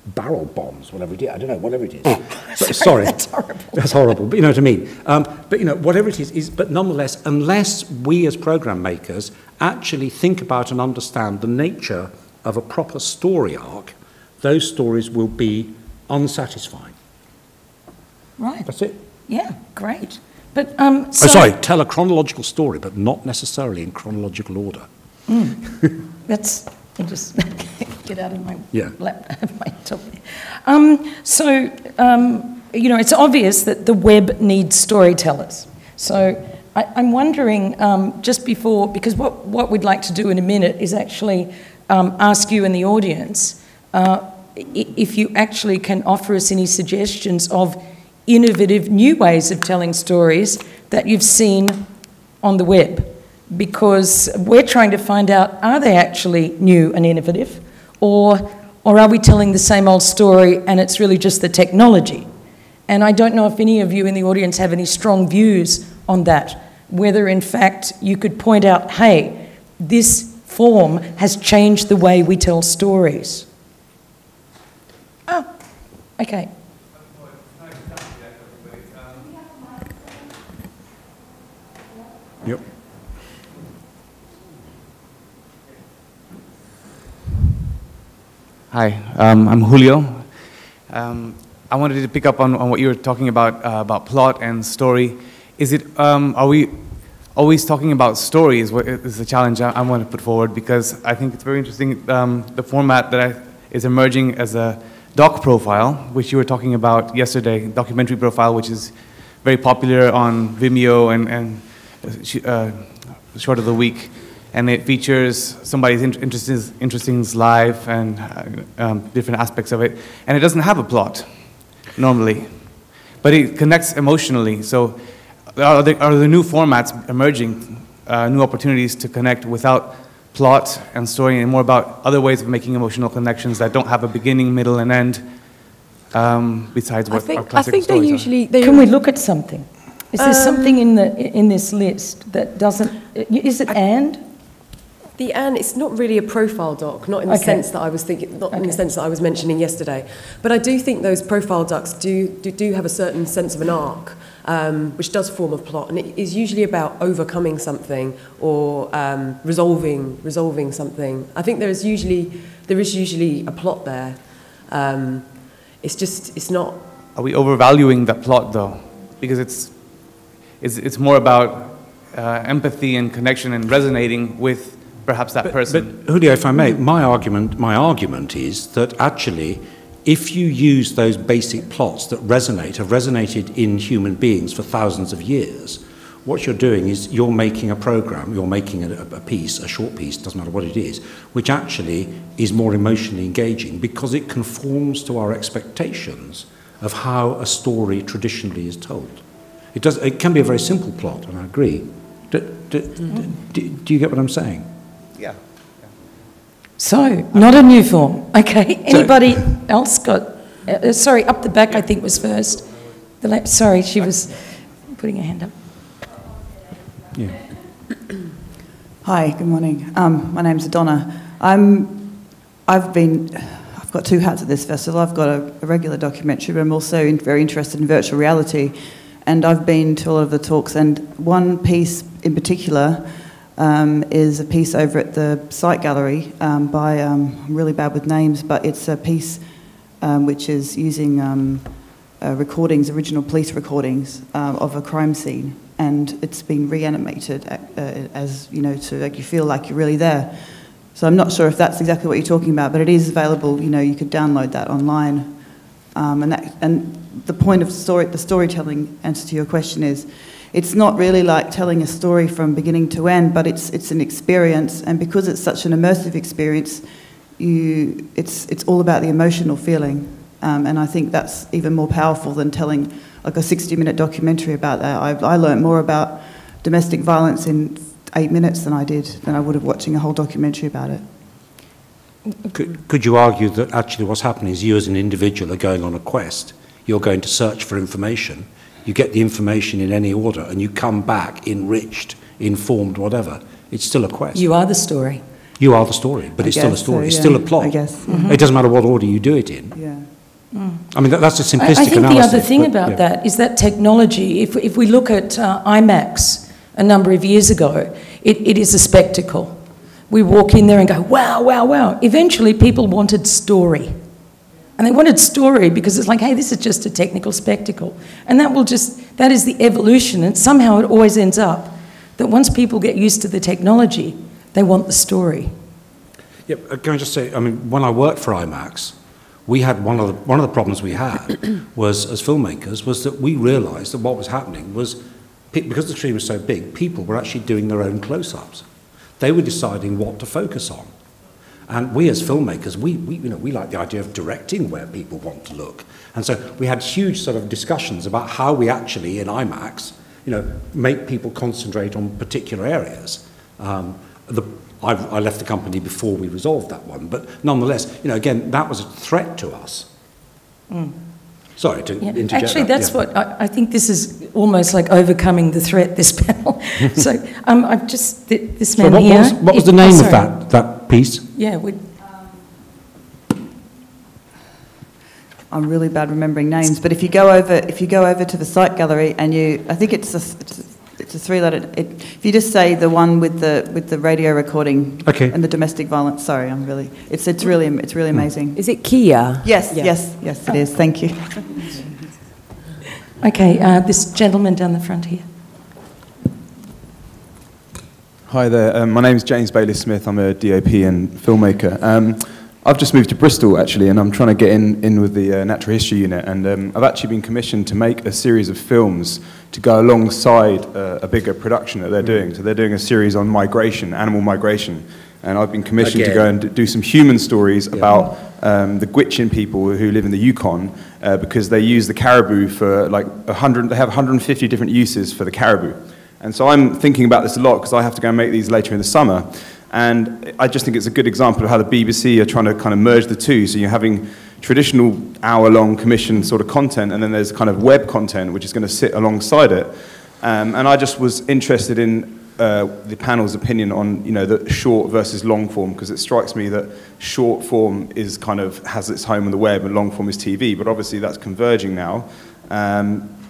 S5: barrel bombs, whatever it is. I don't know, whatever it is. Sorry,
S1: that's horrible.
S5: That's horrible, but you know what I mean. But, you know, whatever it is, but nonetheless, unless we as program makers actually think about and understand the nature of a proper story arc, those stories will be unsatisfying.
S1: Right.
S5: That's it.
S1: Yeah, great. But
S5: tell a chronological story, but not necessarily in chronological order.
S1: That's just get out of my my top. You know, it's obvious that the web needs storytellers. So I'm wondering, just before, because what we'd like to do in a minute is actually ask you in the audience if you actually can offer us any suggestions of innovative new ways of telling stories that you've seen on the web, because we're trying to find out, are they actually new and innovative, or are we telling the same old story and it's really just the technology? And I don't know if any of you in the audience have any strong views on that, whether in fact you could point out, hey, this form has changed the way we tell stories. Oh, okay.
S5: Yep.
S6: Hi, I'm Julio. I wanted to pick up on what you were talking about plot and story. Is it, are we always talking about stories? What is the challenge I want to put forward? Because I think it's very interesting, the format that is emerging as a doc profile, which you were talking about yesterday, documentary profile, which is very popular on Vimeo and Short of the Week, and it features somebody's interesting life and different aspects of it, and it doesn't have a plot normally, but it connects emotionally. So are there new formats emerging, new opportunities to connect without plot and story, and more about other ways of making emotional connections that don't have a beginning, middle, and end, besides what our classic stories are?
S1: Can we look at something? Is there something in this list that doesn't? Is it and?
S3: The and, it's not really a profile doc, not in the sense that I was thinking, not in the sense that I was mentioning yesterday. But I do think those profile docs do have a certain sense of an arc, which does form a plot, and it is usually about overcoming something or resolving something. I think there is usually a plot there. It's not.
S6: Are we overvaluing that plot though? Because it's more about empathy and connection and resonating with perhaps that person.
S5: But Julio, if I may, my argument is that actually, if you use those basic plots that have resonated in human beings for thousands of years, what you're doing is you're making a program, you're making a piece, a short piece, doesn't matter what it is, which actually is more emotionally engaging because it conforms to our expectations of how a story traditionally is told. It can be a very simple plot, and I agree. Do you get what I'm saying?
S6: Yeah.
S1: So, not a new form. Okay. Anybody else got? Sorry, up the back, I think was first. Sorry, she was putting her hand up.
S5: Yeah.
S7: Hi. Good morning. My name's Donna. I've got two hats at this festival. I've got a regular documentary, but I'm also very interested in virtual reality. And I've been to a lot of the talks, and one piece in particular is a piece over at the Site Gallery by, I'm really bad with names, but it's a piece which is using original police recordings of a crime scene, and it's been reanimated as, you know, to make you feel like you're really there. So I'm not sure if that's exactly what you're talking about, but it is available, you know, you could download that online. And the point of the storytelling answer to your question is, it's not really like telling a story from beginning to end, but it's an experience, and because it's such an immersive experience, it's all about the emotional feeling, and I think that's even more powerful than telling like a 60-minute documentary about that. I learned more about domestic violence in 8 minutes than I would have watching a whole documentary about it.
S5: Could you argue that actually what's happening is you as an individual are going on a quest, you're going to search for information, you get the information in any order, and you come back enriched, informed, whatever. It's still a quest.
S1: You are the story.
S5: You are the story, but it's still a story.
S7: So,
S5: It's
S7: yeah,
S5: still a plot.
S7: I guess.
S1: Mm-hmm.
S5: It doesn't matter what order you do it in.
S7: Yeah.
S5: I mean, that's a simplistic
S1: I think
S5: analysis.
S1: the other thing
S5: but,
S1: about
S5: yeah.
S1: that is that technology, if we look at IMAX a number of years ago, it is a spectacle. We walk in there and go, wow, wow, wow. Eventually people wanted story. And they wanted story because it's like, hey, this is just a technical spectacle. And that is the evolution. And somehow it always ends up that once people get used to the technology, they want the story.
S5: Yeah, can I just say, I mean, when I worked for IMAX, we had one of the problems we had was, as filmmakers, was that we realised that what was happening was, because the tree was so big, people were actually doing their own close-ups. They were deciding what to focus on. And we as filmmakers, we like the idea of directing where people want to look. And so we had huge sort of discussions about how we actually, in IMAX, make people concentrate on particular areas. I left the company before we resolved that one, but nonetheless, again, that was a threat to us. Mm. Sorry to interject.
S1: Actually, that's what I think. This is almost like overcoming the threat. This panel. So I've just this man here.
S5: What was the name of that piece?
S1: Yeah,
S7: I'm really bad remembering names, but if you go over to the site gallery and I think it's a three-letter. If you just say the one with the radio recording and the domestic violence. Sorry, it's really amazing.
S3: Is it Kia?
S7: Yes, it is. Thank you.
S1: Okay, this gentleman down the front here.
S8: Hi there. My name is James Bailey-Smith. I'm a DOP and filmmaker. I've just moved to Bristol, actually, and I'm trying to get in with the Natural History Unit, and I've actually been commissioned to make a series of films to go alongside a bigger production that they're doing. So they're doing a series on migration, animal migration, and I've been commissioned to go and do some human stories about the Gwich'in people who live in the Yukon, because they use the caribou for like they have 150 different uses for the caribou. And so I'm thinking about this a lot because I have to go and make these later in the summer. And I just think it's a good example of how the BBC are trying to kind of merge the two. So you're having traditional hour-long commission sort of content, and then there's kind of web content which is going to sit alongside it. And I just was interested in the panel's opinion on the short versus long form, because it strikes me that short form is kind of has its home on the web and long form is TV, but obviously that's converging now.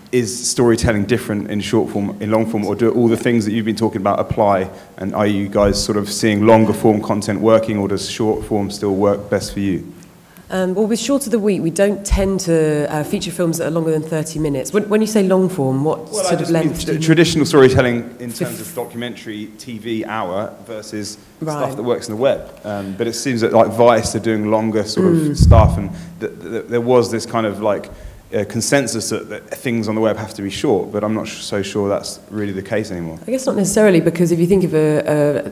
S8: Is storytelling different in short form, in long form, or do all the things that you've been talking about apply? And are you guys sort of seeing longer form content working, or does short form still work best for you?
S3: Well, with Short of the Week, we don't tend to feature films that are longer than 30 minutes. When you say long form, what sort of length?
S8: Traditional storytelling in terms of documentary, TV, hour, versus stuff that works on the web. But it seems that like Vice are doing longer sort of stuff, and there was this kind of like consensus that things on the web have to be short, but I'm not so sure that's really the case anymore.
S3: I guess not necessarily, because if you think of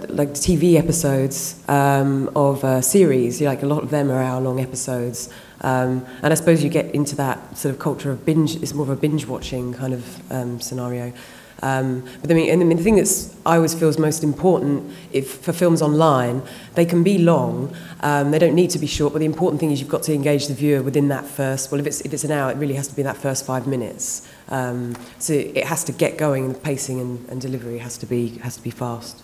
S3: like TV episodes of a series, like a lot of them are hour-long episodes, and I suppose you get into that sort of culture of binge. It's more of a binge-watching kind of scenario. But I mean, the thing that's I always feel is most important for films online, they can be long, they don't need to be short, but the important thing is you've got to engage the viewer within that first, well, if it's an hour, it really has to be that first 5 minutes. So it has to get going, and the pacing and delivery has to be fast.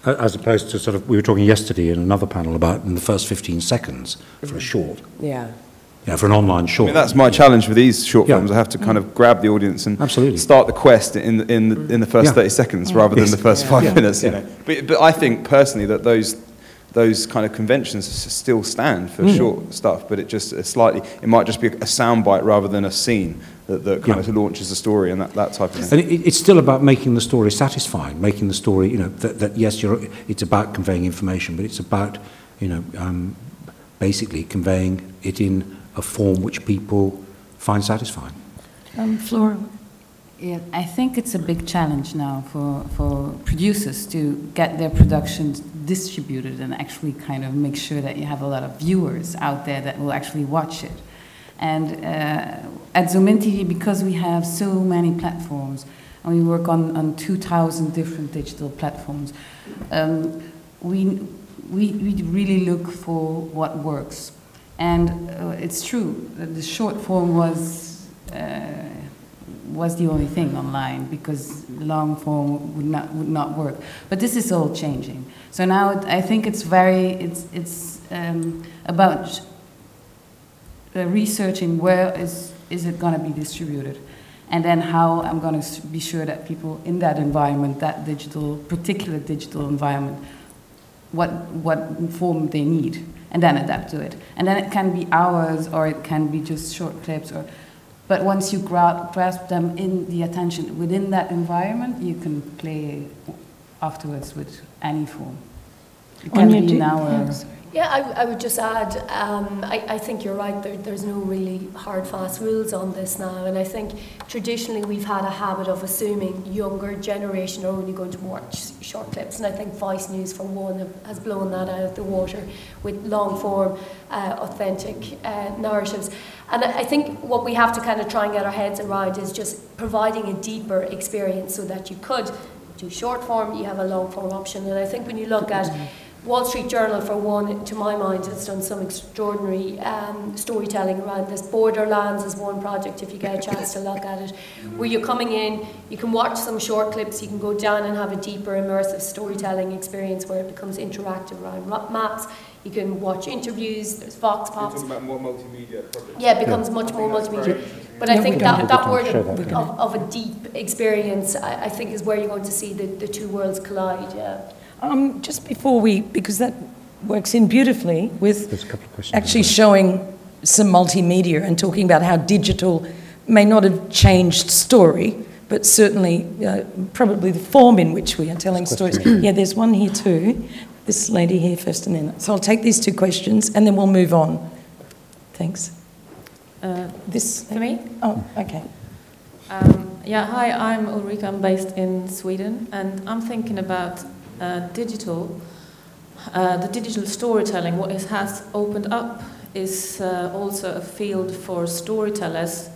S5: As opposed to sort of, we were talking yesterday in another panel about in the first 15 seconds for a short.
S3: Yeah.
S5: Yeah, for an online short.
S8: I mean, that's my challenge with these short films. I have to kind of grab the audience and start the quest in the first 30 seconds rather than the first 5 minutes. You know. But I think personally that those kind of conventions still stand for short stuff. But it might just be a soundbite rather than a scene that kind of launches the story and that type of thing.
S5: And it's still about making the story satisfying, making the story, that yes, it's about conveying information, but it's about, basically conveying it in a form which people find satisfying.
S1: Floore?
S2: Yeah, I think it's a big challenge now for producers to get their productions distributed and actually kind of make sure that you have a lot of viewers out there that will actually watch it. And at Zoom In TV, because we have so many platforms, and we work on 2,000 different digital platforms, we really look for what works. And it's true that the short form was the only thing online, because long form would not work. But this is all changing. So now I think it's about researching where is it going to be distributed, and then how I'm going to be sure that people in that environment, that particular digital environment, what form they need, and then adapt to it. And then it can be hours, or it can be just short clips, but once you grasp them in the attention within that environment, you can play afterwards with any form. It can be an hour.
S4: Yeah, I would just add, I think you're right, there's no really hard, fast rules on this now, and I think traditionally we've had a habit of assuming younger generation are only going to watch short clips, and I think Vice News, for one, has blown that out of the water with long-form, authentic narratives. And I think what we have to kind of try and get our heads around is just providing a deeper experience, so that you could do short form, you have a long form option. And I think when you look at Wall Street Journal, for one, to my mind, has done some extraordinary storytelling around this. Borderlands is one project, if you get a chance to look at it, where you're coming in, you can watch some short clips, you can go down and have a deeper immersive storytelling experience where it becomes interactive around maps. You can watch interviews, there's Vox Pops.
S9: You're talking about more multimedia projects.
S4: Yeah, it becomes much more multimedia. But I think that word of a deep experience, I think, is where you're going to see the two worlds collide, yeah.
S1: Just before because that works in beautifully with actually showing some multimedia and talking about how digital may not have changed story, but certainly probably the form in which we are telling stories. Yeah, there's one here too. This lady here first, and then. So I'll take these two questions and then we'll move on. Thanks. This
S10: for me?
S1: Oh, okay.
S10: Yeah, hi, I'm Ulrika. I'm based in Sweden, and I'm thinking about the digital storytelling. What it has opened up is also a field for storytellers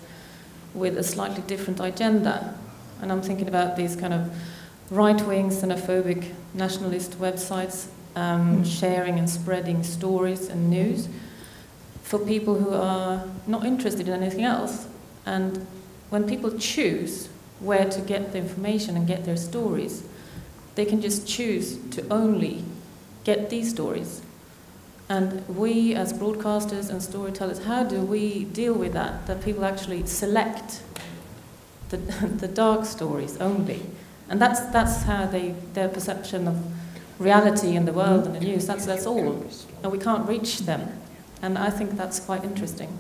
S10: with a slightly different agenda. And I'm thinking about these kind of right-wing, xenophobic, nationalist websites sharing and spreading stories and news for people who are not interested in anything else. And when people choose where to get the information and get their stories, they can just choose to only get these stories. And we, as broadcasters and storytellers, how do we deal with that people actually select the dark stories only? And that's how their perception of reality in the world and the news, that's all. And we can't reach them. And I think that's quite interesting,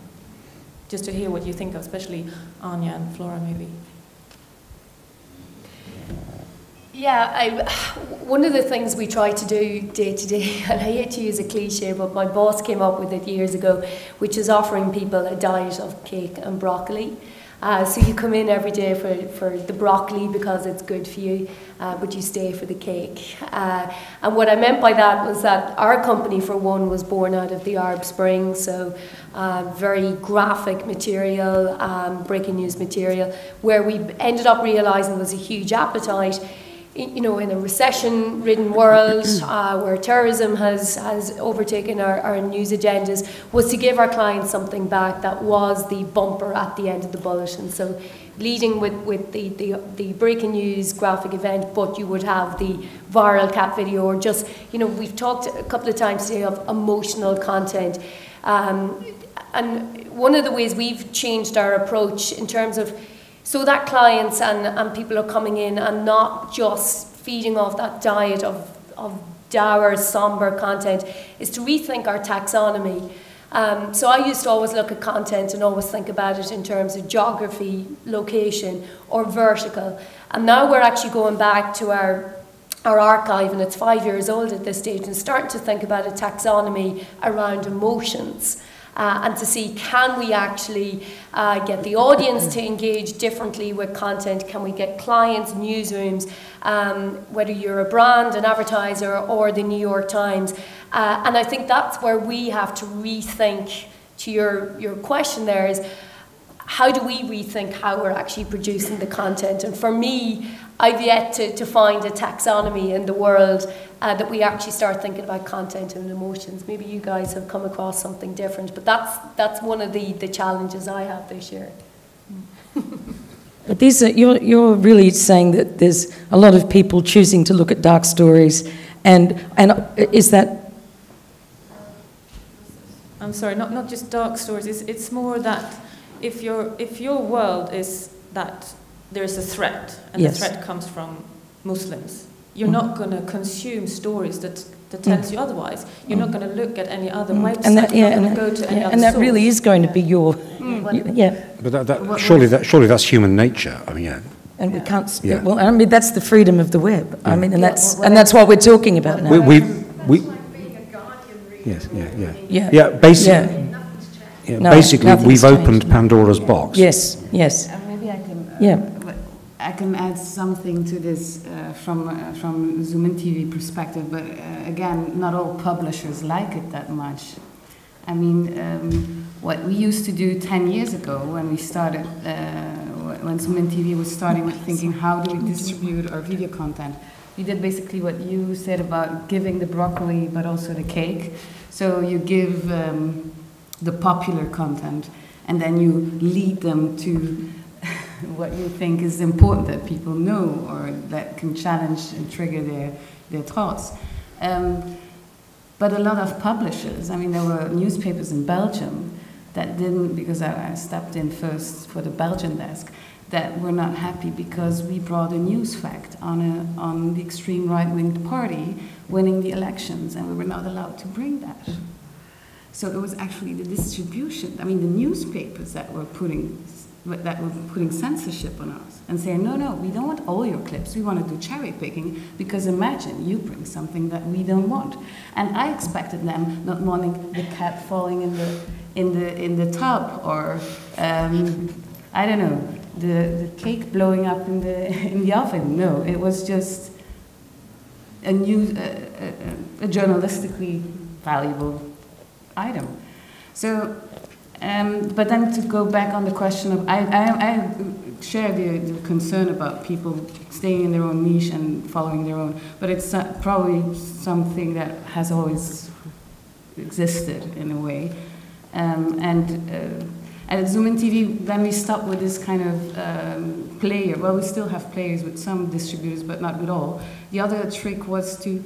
S10: just to hear what you think of, especially Aine and Floore, maybe.
S4: Yeah, one of the things we try to do day to day, and I hate to use a cliche, but my boss came up with it years ago, which is offering people a diet of cake and broccoli. So you come in every day for the broccoli because it's good for you, but you stay for the cake. And what I meant by that was that our company, for one, was born out of the Arab Spring, so very graphic material, breaking news material, where we ended up realising there was a huge appetite, you know, in a recession-ridden world where terrorism has overtaken our news agendas, was to give our clients something back that was the bumper at the end of the bulletin. So leading with the breaking news graphic event, but you would have the viral cat video, or just, you know, we've talked a couple of times today of emotional content. And one of the ways we've changed our approach in terms of, so that clients and people are coming in and not just feeding off that diet of dour, somber content, is to rethink our taxonomy. So I used to always look at content and always think about it in terms of geography, location, or vertical. And now we're actually going back to our archive, and it's 5 years old at this stage, and starting to think about a taxonomy around emotions. And to see, can we actually get the audience to engage differently with content? Can we get clients, newsrooms, whether you're a brand, an advertiser, or the New York Times? And I think that's where we have to rethink, to your question there, is how do we rethink how we're actually producing the content? And for me, I've yet to find a taxonomy in the world that we actually start thinking about content and emotions. Maybe you guys have come across something different, but that's one of the challenges I have this year.
S1: But these are, you're really saying that there's a lot of people choosing to look at dark stories, and is that?
S10: I'm sorry, not just dark stories. It's more that if your world is that there's a threat, and
S1: yes.
S10: the threat comes from Muslims, you're not going to consume stories that tells you otherwise. You're not going to look at any other website.
S1: And that,
S10: you're not going to go to any other
S1: and that
S10: source.
S1: really is going to be your, yeah.
S5: But surely that's human nature. I mean, yeah.
S1: And we can't.
S5: Yeah.
S1: Well, I mean, that's the freedom of the web. I mean, and that's what we're talking about now.
S5: Yes, yeah. Basically, basically, we've opened Pandora's box.
S1: Yes.
S2: Maybe I can.
S1: Yeah.
S2: I can add something to this from Zoom and TV perspective, but again, not all publishers like it that much. I mean, what we used to do 10 years ago when we started, when Zoom and TV was starting with thinking how do we distribute our video content, we did basically what you said about giving the broccoli but also the cake. So you give the popular content and then you lead them to what you think is important that people know or that can challenge and trigger their thoughts. But a lot of publishers, I mean, there were newspapers in Belgium that didn't, because I stepped in first for the Belgian desk, that were not happy because we brought a news fact on the extreme right-wing party winning the elections, and we were not allowed to bring that. So it was actually the distribution, I mean, the newspapers that were putting censorship on us and saying, no, we don't want all your clips, we want to do cherry picking, because imagine you bring something that we don't want. And I expected them not wanting the cat falling in the tub, or I don't know, the cake blowing up in the oven. No, it was just a journalistically valuable item. So. But then to go back on the question of, I share the concern about people staying in their own niche and following their own, but it's probably something that has always existed in a way. And at Zoom and TV, then we stopped with this kind of player. Well, we still have players with some distributors, but not with all. The other trick was to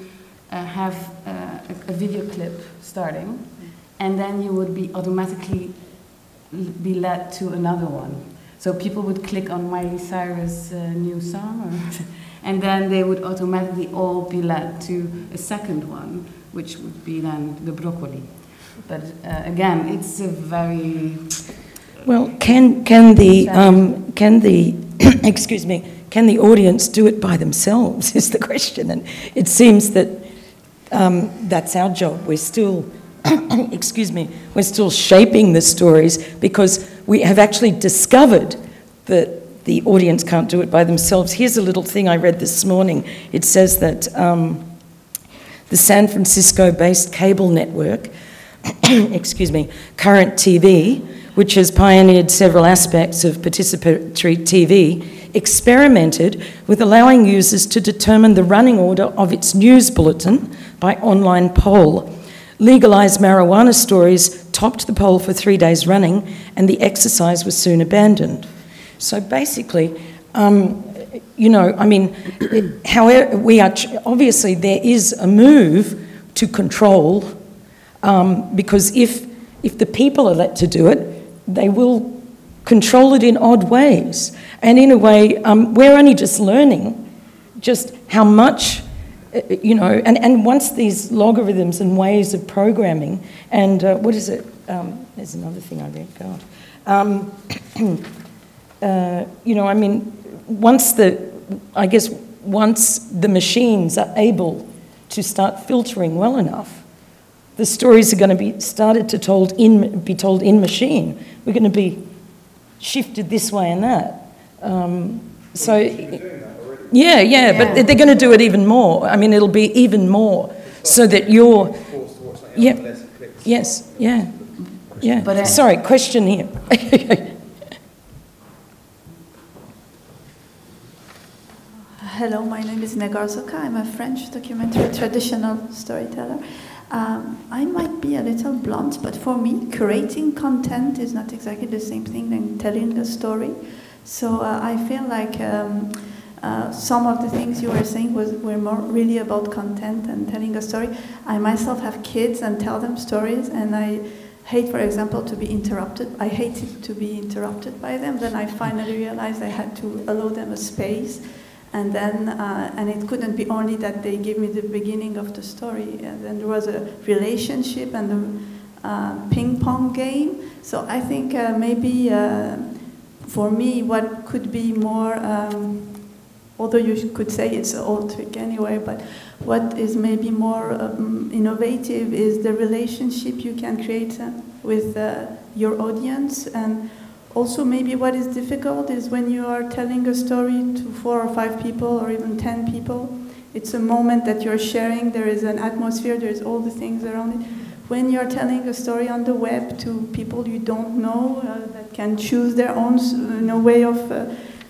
S2: have a video clip starting, and then you would be automatically be led to another one. So people would click on Miley Cyrus' new song, and then they would automatically all be led to a second one, which would be then the broccoli. But again, it's a very...
S1: Well, can the excuse me, can the audience do it by themselves is the question. And it seems that that's our job. We're still... excuse me, we're still shaping the stories because we have actually discovered that the audience can't do it by themselves. Here's a little thing I read this morning. It says that the San Francisco-based cable network, excuse me, Current TV, which has pioneered several aspects of participatory TV, experimented with allowing users to determine the running order of its news bulletin by online poll. Legalised marijuana stories topped the poll for 3 days running, and the exercise was soon abandoned. So basically, you know, I mean, however, we are obviously there is a move to control, because if the people are let to do it, they will control it in odd ways. And in a way, we're only just learning just how much. You know, and once these logarithms and ways of programming, and what is it? There's another thing I read. God, you know, I mean, once the machines are able to start filtering well enough, the stories are going to be started to be told in machine. We're going to be shifted this way and that. Yeah, but they're going to do it even more. I mean, it'll be even more, so that you're... Yeah, yes, yeah. But, sorry, question here.
S11: Hello, my name is Negar Zoka. I'm a French documentary traditional storyteller. I might be a little blunt, but for me, creating content is not exactly the same thing than telling a story. So I feel like some of the things you were saying were more really about content and telling a story. I myself have kids and tell them stories, and I hate, for example, to be interrupted. I hated to be interrupted by them. Then I finally realized I had to allow them a space. And then, and it couldn't be only that they give me the beginning of the story. And then there was a relationship and a ping pong game. So I think maybe for me, what could be more, although you could say it's an old trick anyway, but what is maybe more innovative is the relationship you can create with your audience. And also maybe what is difficult is when you are telling a story to 4 or 5 people or even 10 people, it's a moment that you're sharing, there is an atmosphere, there's all the things around it. When you're telling a story on the web to people you don't know, that can choose their own way of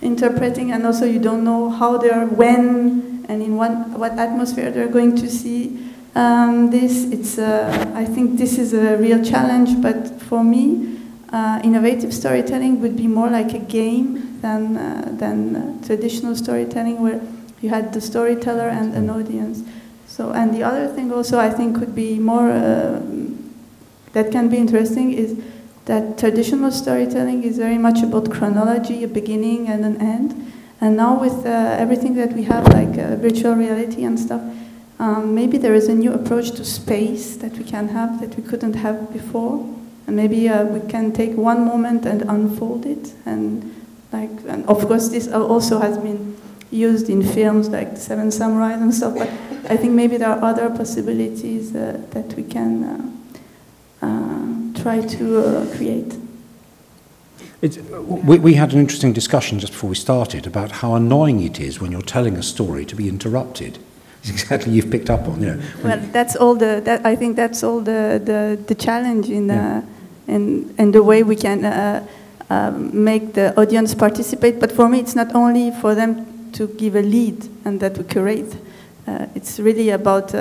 S11: interpreting, and also you don't know how they are, when, and in what atmosphere they're going to see this. It's I think this is a real challenge, but for me, innovative storytelling would be more like a game than traditional storytelling, where you had the storyteller and an audience. So, and the other thing also I think could be more that can be interesting is that traditional storytelling is very much about chronology, a beginning and an end. And now with everything that we have, like virtual reality and stuff, maybe there is a new approach to space that we can have that we couldn't have before. And maybe we can take one moment and unfold it. And of course, this also has been used in films like The Seven Samurais and stuff. But I think maybe there are other possibilities that we can try to create.
S5: We had an interesting discussion just before we started about how annoying it is when you're telling a story to be interrupted. It's exactly you've picked up on.
S11: Well, that's all I think that's all the challenge in the way we can make the audience participate. But for me, it's not only for them to give a lead and that we curate. It's really about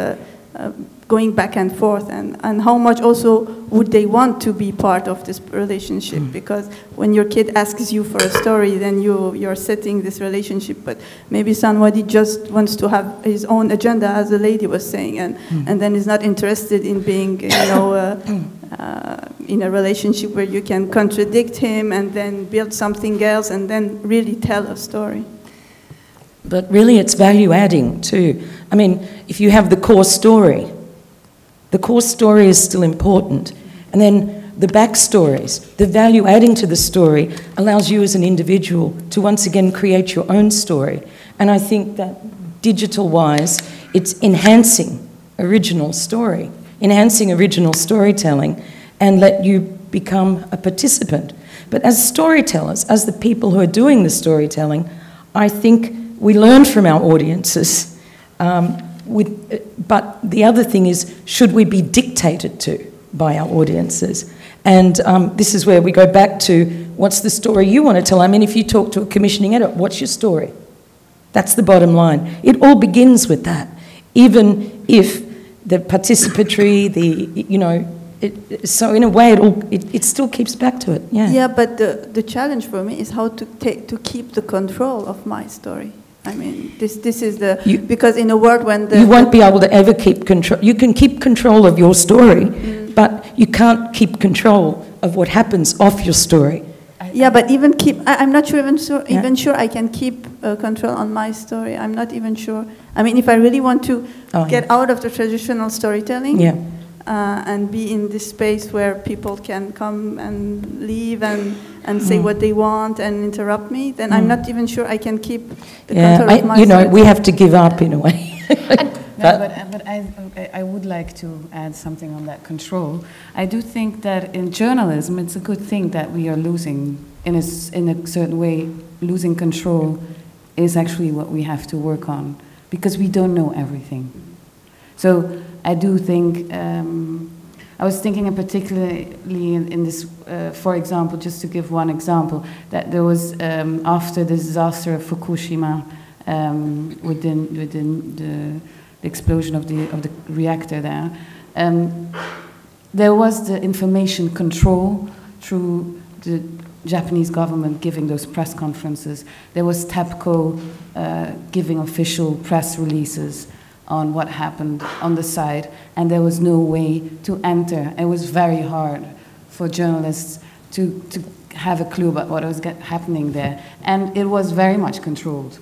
S11: going back and forth, and how much also would they want to be part of this relationship, because when your kid asks you for a story, then you're setting this relationship, but maybe somebody just wants to have his own agenda, as the lady was saying, and then is not interested in being, in a relationship where you can contradict him and then build something else and then really tell a story.
S1: But really it's value adding too. I mean, if you have the core story is still important. And then the backstories, the value adding to the story allows you as an individual to once again create your own story. And I think that digital-wise, it's enhancing original story, enhancing original storytelling, and let you become a participant. But as storytellers, as the people who are doing the storytelling, I think we learn from our audiences. But the other thing is, should we be dictated to by our audiences? And this is where we go back to, what's the story you want to tell? I mean, if you talk to a commissioning editor, what's your story? That's the bottom line. It all begins with that. Even if the participatory, so in a way it still keeps back to it.
S11: Yeah, but the challenge for me is how to keep the control of my story. I mean, this is because in a world when you
S1: won't be able to ever keep control. You can keep control of your story, but you can't keep control of what happens off your story.
S11: Yeah, but I'm not sure even sure I can keep control on my story. I'm not even sure. I mean, if I really want to get out of the traditional storytelling, and be in this space where people can come and leave and say what they want and interrupt me, then I'm not even sure I can keep the control of my story.
S1: We have to give up in a way.
S2: But I would like to add something on that control. I do think that in journalism, it's a good thing that we are losing, in a certain way, losing control is actually what we have to work on, because we don't know everything. So I do think, I was thinking particularly in this, for example, just to give one example, that there was, after the disaster of Fukushima, within the explosion of the reactor there. There was the information control through the Japanese government giving those press conferences. There was TEPCO giving official press releases on what happened on the site, and there was no way to enter. It was very hard for journalists to have a clue about what was happening there, and it was very much controlled.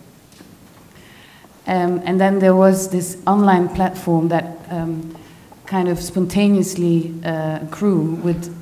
S2: And then there was this online platform that kind of spontaneously grew with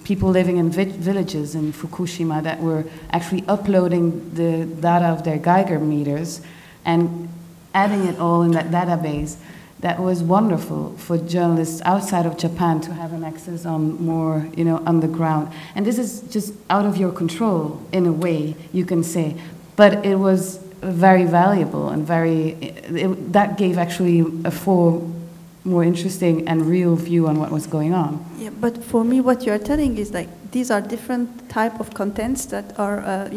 S2: people living in villages in Fukushima that were actually uploading the data of their Geiger meters and adding it all in that database. That was wonderful for journalists outside of Japan to have an access on more, underground. And this is just out of your control, in a way, you can say. But it was very valuable and that gave actually a more interesting and real view on what was going on.
S11: Yeah, but for me, what you're telling is like these are different type of contents that are,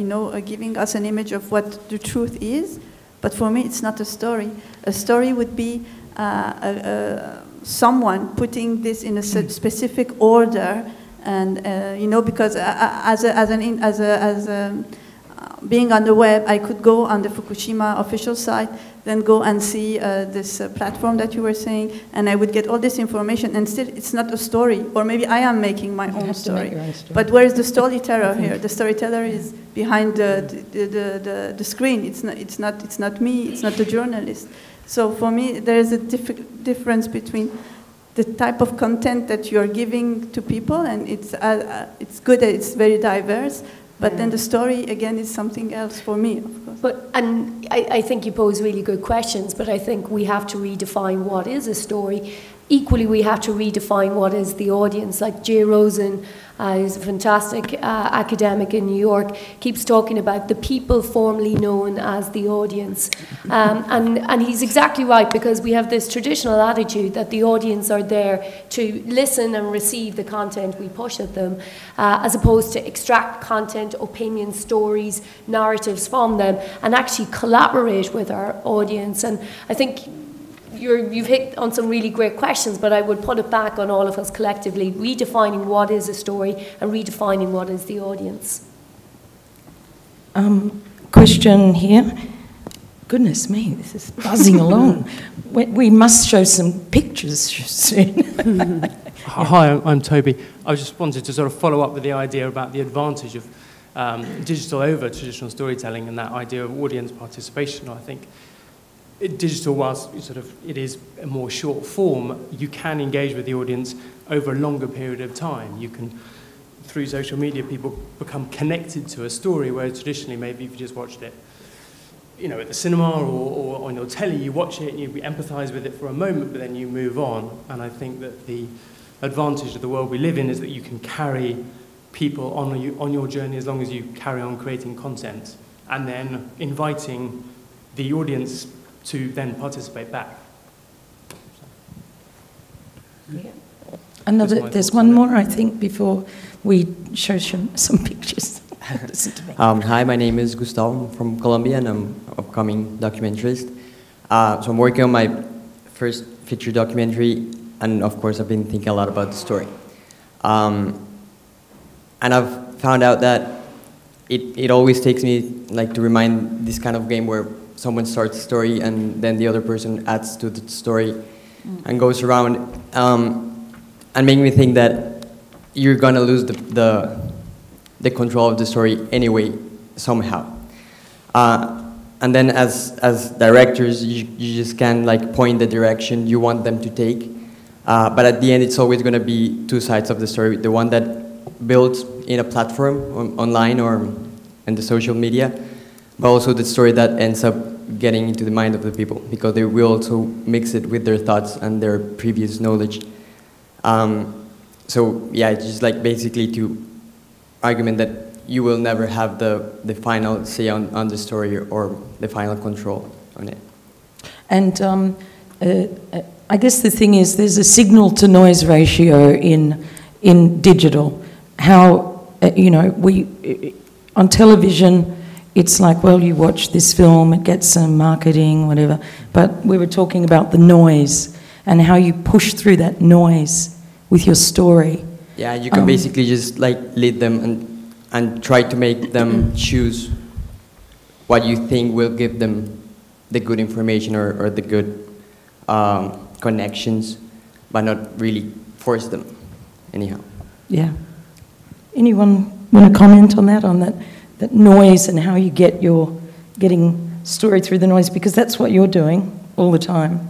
S11: giving us an image of what the truth is. But for me, it's not a story. A story would be someone putting this in a specific order, and because being on the web, I could go on the Fukushima official site, then go and see this platform that you were saying, and I would get all this information, and still it's not a story, or maybe I am making my own story. But where is the storyteller here? The storyteller is behind the screen. It's not me. It's not the journalist. So for me, there is a difference between the type of content that you are giving to people, and it's good that it's very diverse. But then the story, again, is something else for me, of course.
S4: And I think you pose really good questions, but I think we have to redefine what is a story. Equally, we have to redefine what is the audience. Like Jay Rosen, who's a fantastic academic in New York, keeps talking about the people formerly known as the audience. And he's exactly right, because we have this traditional attitude that the audience are there to listen and receive the content we push at them, as opposed to extract content, opinions, stories, narratives from them, and actually collaborate with our audience. And I think you've hit on some really great questions, but I would put it back on all of us collectively, redefining what is a story and redefining what is the audience.
S1: Question here. Goodness me, this is buzzing along. We must show some pictures soon.
S12: Hi, I'm Toby. I just wanted to sort of follow up with the idea about the advantage of digital over traditional storytelling and that idea of audience participation. I think digital, whilst it is a more short form, you can engage with the audience over a longer period of time. You can, through social media, people become connected to a story, whereas traditionally, maybe if you just watched it, at the cinema or on your telly, you watch it and you empathise with it for a moment, but then you move on. And I think that the advantage of the world we live in is that you can carry people on your journey as long as you carry on creating content and then inviting the audience to then participate back.
S1: Yeah. There's one more, I think, before we show some pictures. Listen to me.
S13: Hi, my name is Gustavo. I'm from Colombia, and I'm an upcoming documentarist. So I'm working on my first feature documentary, and of course I've been thinking a lot about the story. And I've found out that it always takes me to remind this kind of game where someone starts a story and then the other person adds to the story and goes around, and make me think that you're gonna lose the control of the story anyway, somehow. And then as directors, you just can point the direction you want them to take. But at the end, it's always gonna be two sides of the story. The one that builds in a platform online or in the social media, but also the story that ends up getting into the mind of the people, because they will also mix it with their thoughts and their previous knowledge. So yeah, it's just basically to argument that you will never have the final say on the story or the final control on it. And
S1: I guess the thing is, there's a signal to noise ratio in digital. How we on television, it's like, well, you watch this film, it gets some marketing, whatever. But we were talking about the noise and how you push through that noise with your story.
S13: Yeah, you can basically just like lead them and try to make them choose what you think will give them the good information or the good connections, but not really force them anyhow.
S1: Yeah. Anyone want to comment on that noise and how you get getting story through the noise? Because that's what you're doing all the time.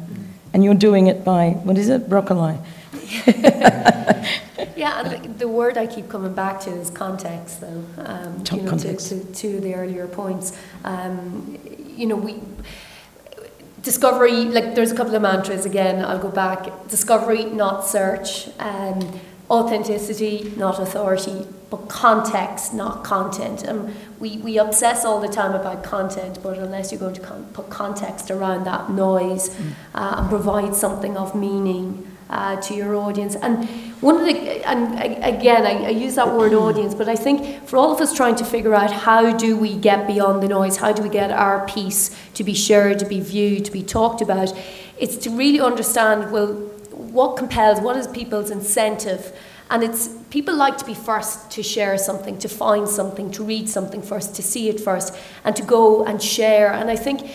S1: And you're doing it by, what is it, broccoli?
S4: Yeah, and the word I keep coming back to is context, though.
S1: Context.
S4: To the earlier points. Discovery, like there's a couple of mantras again, I'll go back. Discovery, not search. Authenticity, not authority. But context, not content. We obsess all the time about content, but unless you're going to put context around that noise and provide something of meaning to your audience. And again, I use that word audience, but I think for all of us trying to figure out how do we get beyond the noise, how do we get our piece to be shared, to be viewed, to be talked about, it's to really understand, well, what compels, what is people's incentive? And it's, people like to be first to share something, to find something, to read something first, to see it first, and to go and share. And I think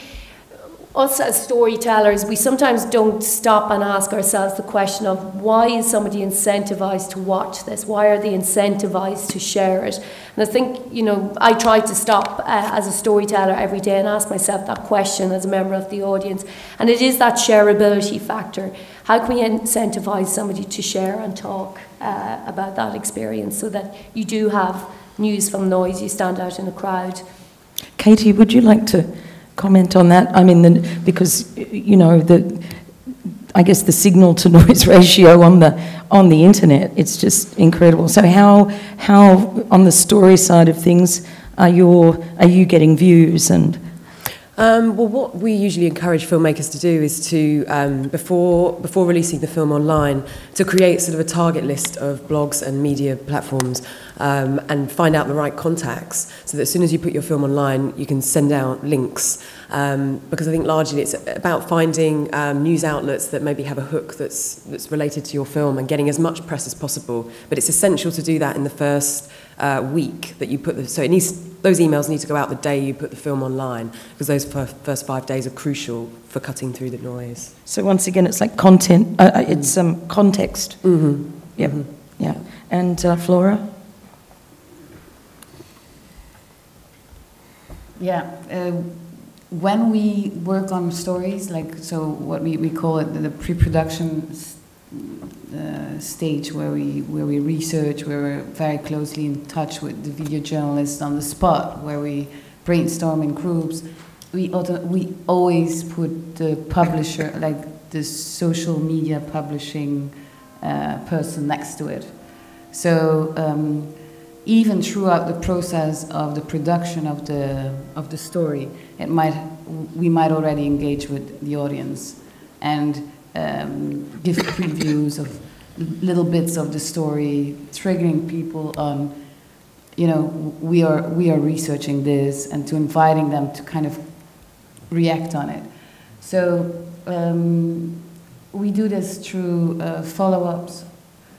S4: us as storytellers, we sometimes don't stop and ask ourselves the question of why is somebody incentivized to watch this? Why are they incentivized to share it? And I think, I try to stop as a storyteller every day and ask myself that question as a member of the audience. And it is that shareability factor. How can we incentivize somebody to share and talk about that experience so that you do have news from noise, you stand out in a crowd?
S1: Katie, would you like to comment on that? I mean, because I guess the signal to noise ratio on the internet, it's just incredible. So how on the story side of things are you getting views? And
S3: well, what we usually encourage filmmakers to do is to, before releasing the film online, to create sort of a target list of blogs and media platforms and find out the right contacts so that as soon as you put your film online, you can send out links. Because I think largely it's about finding news outlets that maybe have a hook that's related to your film and getting as much press as possible. But it's essential to do that in the first week that you put those emails need to go out the day you put the film online, because those first 5 days are crucial for cutting through the noise.
S1: So once again, it's like content, it's context.
S3: Mm-hmm.
S1: Yep.
S3: Mm-hmm.
S1: Yeah. And Floore?
S2: Yeah. When we work on stories, so what we call it the pre-production stage, where we research, where we're very closely in touch with the video journalists on the spot, where we brainstorm in groups, we always put the publisher, like the social media publishing person next to it. So even throughout the process of the production of the story, we might already engage with the audience and give previews of little bits of the story, triggering people on, we are researching this, and to inviting them to kind of react on it. So we do this through follow-ups.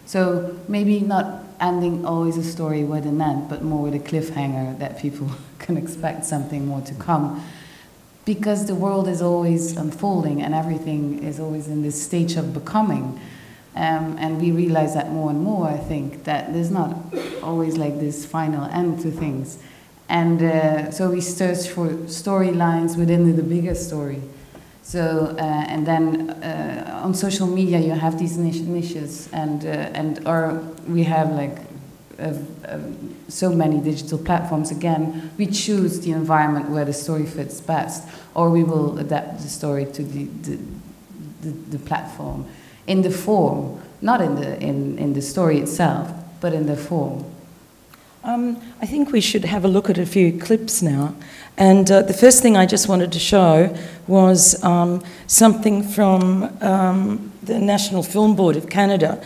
S2: So maybe not ending always a story with an end, but more with a cliffhanger that people can expect something more to come. Because the world is always unfolding and everything is always in this stage of becoming. And we realize that more and more, I think, that there's not always like this final end to things. And so we search for storylines within the bigger story. So, and then on social media you have these niches, and we have like so many digital platforms. Again, we choose the environment where the story fits best, or we will adapt the story to the platform in the form, not in the story itself, but in the form.
S1: I think we should have a look at a few clips now. And the first thing I just wanted to show was something from the National Film Board of Canada,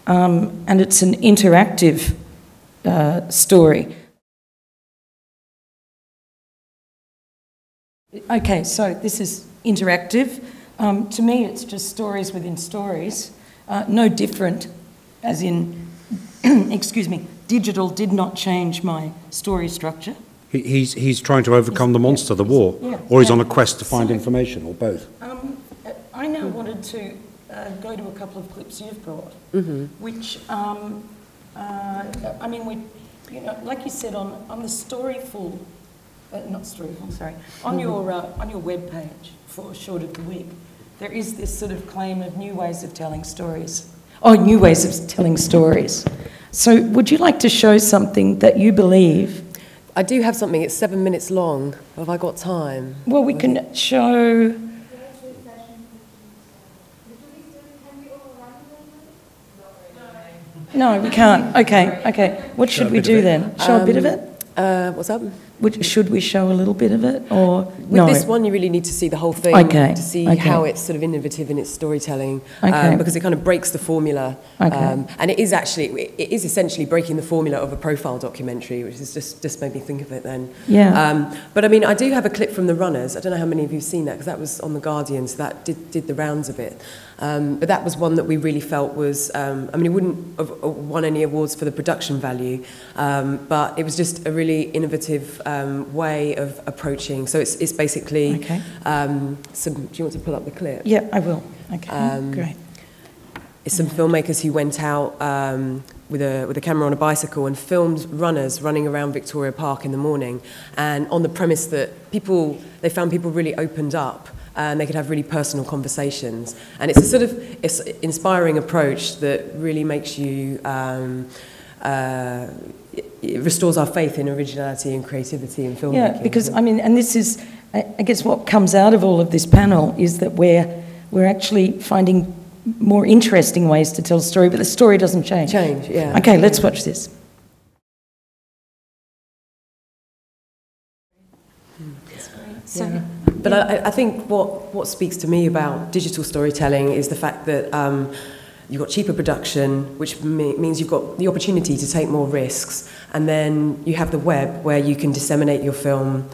S1: and it's an interactive story. Okay, so this is interactive. To me, it's just stories within stories. No different, as in, excuse me, digital did not change my story structure.
S5: He's trying to overcome the monster, the war, or he's on a quest to find information, or both.
S1: I now wanted to go to a couple of clips you've brought, which, I mean, you know, like you said, on the Storyful, not Storyful, sorry, on your web page for Short of the Week, there is this sort of claim of new ways of telling stories. Oh, new ways of telling stories. So would you like to show something that you believe?
S3: I do have something. It's 7 minutes long. Have I got time?
S1: Well, we can show... No, we can't. Okay. What should we do then? Show a bit of it?
S3: What's up?
S1: Should we show a little bit of it, or
S3: With
S1: no?
S3: this one, you really need to see the whole thing to see how it's sort of innovative in its storytelling, because it kind of breaks the formula, and it is essentially breaking the formula of a profile documentary, which is just made me think of it then.
S1: Yeah.
S3: But I mean, I do have a clip from The Runners. I don't know how many of you've seen that, because that was on The Guardian, so that did the rounds a bit. But that was one that we really felt was, I mean, it wouldn't have won any awards for the production value, but it was just a really innovative way of approaching. So it's basically, do you want to pull up the clip?
S1: Yeah, I will. Okay, great.
S3: It's some filmmakers who went out with a camera on a bicycle and filmed runners running around Victoria Park in the morning, and on the premise that they found people really opened up and they could have really personal conversations. And it's a sort of inspiring approach that really makes you, it restores our faith in originality and creativity in filmmaking.
S1: Yeah, because, I mean, and this is, I guess what comes out of all of this panel is that we're actually finding more interesting ways to tell a story, but the story doesn't change.
S3: Yeah.
S1: Okay, let's watch this.
S3: Yeah. But I think what speaks to me about digital storytelling is the fact that you've got cheaper production, which means you've got the opportunity to take more risks, and then you have the web where you can disseminate your film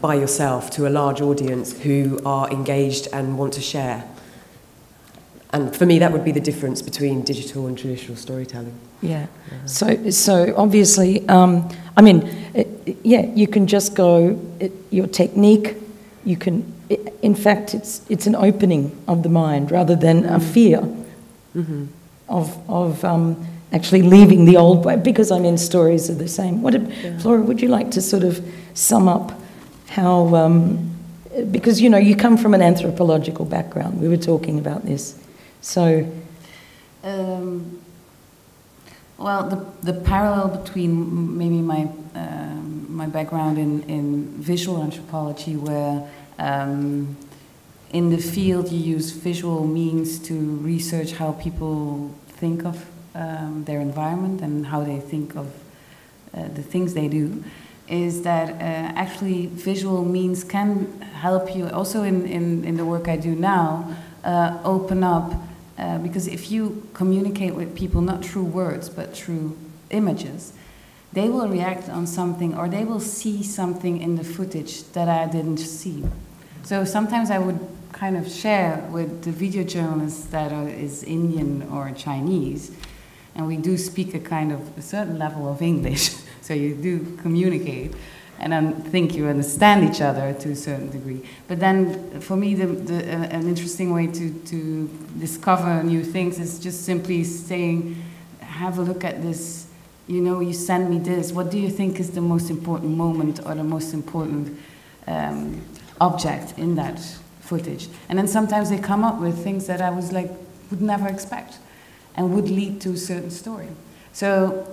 S3: by yourself to a large audience who are engaged and want to share. And for me, that would be the difference between digital and traditional storytelling.
S1: Yeah. So obviously, I mean, you can just go, your technique, you can, in fact, it's an opening of the mind rather than a fear of actually leaving the old way, because I mean, stories are the same. Floore, would you like to sort of sum up how, because, you know, you come from an anthropological background, we were talking about this. So,
S2: well, the parallel between maybe my my background in visual anthropology, where in the field you use visual means to research how people think of their environment and how they think of the things they do, is that actually visual means can help you also in the work I do now open up. Because if you communicate with people not through words but through images, they will react on something, or they will see something in the footage that I didn't see. So sometimes I would kind of share with the video journalist that is Indian or Chinese, and we do speak a certain level of English, so you do communicate. And I think you understand each other to a certain degree. But then, for me, an interesting way to discover new things is just simply saying, have a look at this, you know, you send me this, what do you think is the most important moment or the most important object in that footage? And then sometimes they come up with things that I would never expect and would lead to a certain story. So,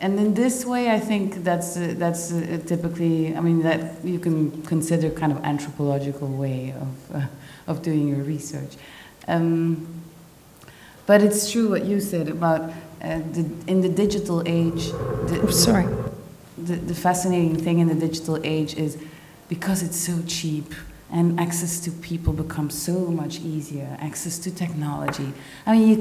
S2: and in this way, I think that's typically, I mean, that you can consider kind of anthropological way of doing your research. But it's true what you said about in the digital age. The fascinating thing in the digital age is because it's so cheap and access to people becomes so much easier, access to technology. I mean, you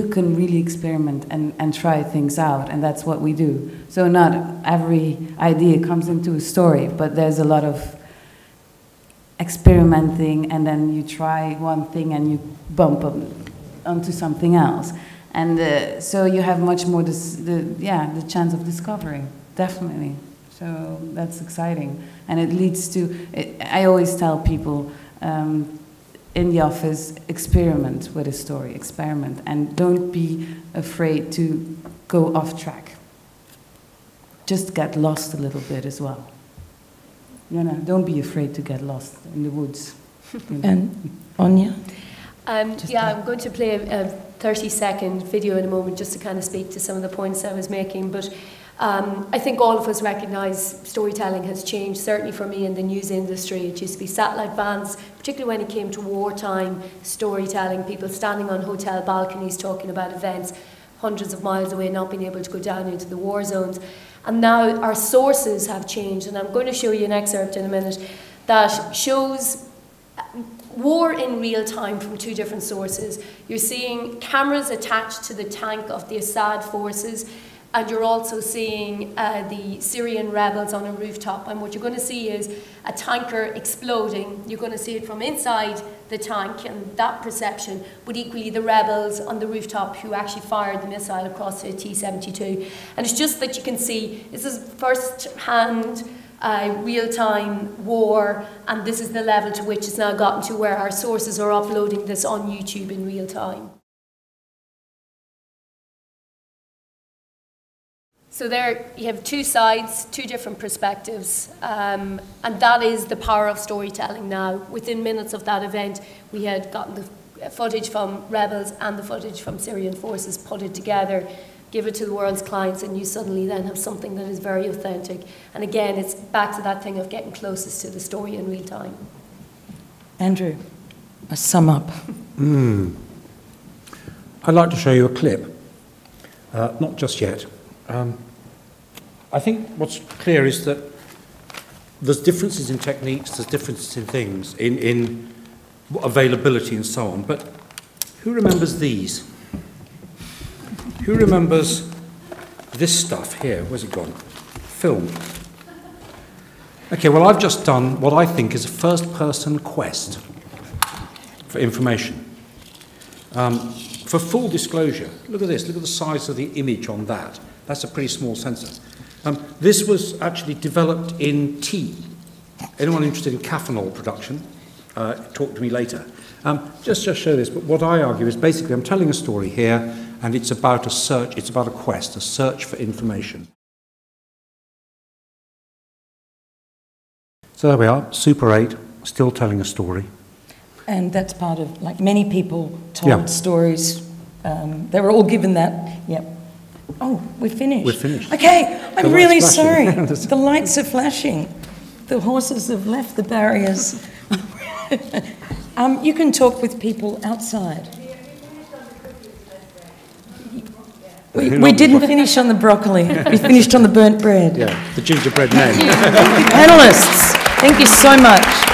S2: can really experiment and try things out, and that's what we do. So not every idea comes into a story, but there's a lot of experimenting, and then you try one thing and you bump up onto something else. And so you have much more the chance of discovering, definitely. So that's exciting. And it leads to, I always tell people in the office, experiment with a story, experiment, and don't be afraid to go off track. Just get lost a little bit as well. You know, don't be afraid to get lost in the woods. You know?
S1: And Anya?
S4: Yeah, I'm going to play a 30-second video in a moment just to kind of speak to some of the points I was making. But I think all of us recognise storytelling has changed, certainly for me in the news industry. It used to be satellite vans, particularly when it came to wartime storytelling, people standing on hotel balconies talking about events hundreds of miles away, not being able to go down into the war zones. And now our sources have changed, and I'm going to show you an excerpt in a minute that shows war in real time from two different sources. You're seeing cameras attached to the tank of the Assad forces, and you're also seeing the Syrian rebels on a rooftop. And what you're going to see is a tanker exploding. You're going to see it from inside the tank and that perception, but equally the rebels on the rooftop who actually fired the missile across the T-72. And it's just that you can see this is first-hand real-time war, and this is the level to which it's now gotten to where our sources are uploading this on YouTube in real time. So there you have two sides, two different perspectives, and that is the power of storytelling now. Within minutes of that event, we had gotten the footage from rebels and the footage from Syrian forces, put it together, give it to the world's clients, and you suddenly then have something that is very authentic. And again, it's back to that thing of getting closest to the story in real time.
S1: Andrew, a sum up.
S5: I'd like to show you a clip. Not just yet. I think what's clear is that there's differences in techniques, there's differences in things, in availability and so on, but who remembers these? Who remembers this stuff here? Where's it gone? Film. Okay, well, I've just done what I think is a first-person quest for information. For full disclosure, look at this, look at the size of the image on that. That's a pretty small sensor. This was actually developed in tea. Anyone interested in caffeinol production, talk to me later. Just show this, but what I argue is basically I'm telling a story here, and it's about a search, it's about a quest, a search for information. So there we are, Super 8, still telling a story.
S1: And that's part of, like many people told stories. They were all given that, Oh, we're finished.
S5: We're finished.
S1: Okay, I'm really sorry. The lights are flashing. The horses have left the barriers. You can talk with people outside. We didn't finish on the broccoli. We finished on the burnt bread.
S5: Yeah, the gingerbread men.
S1: Thank you, panellists. Thank you so much.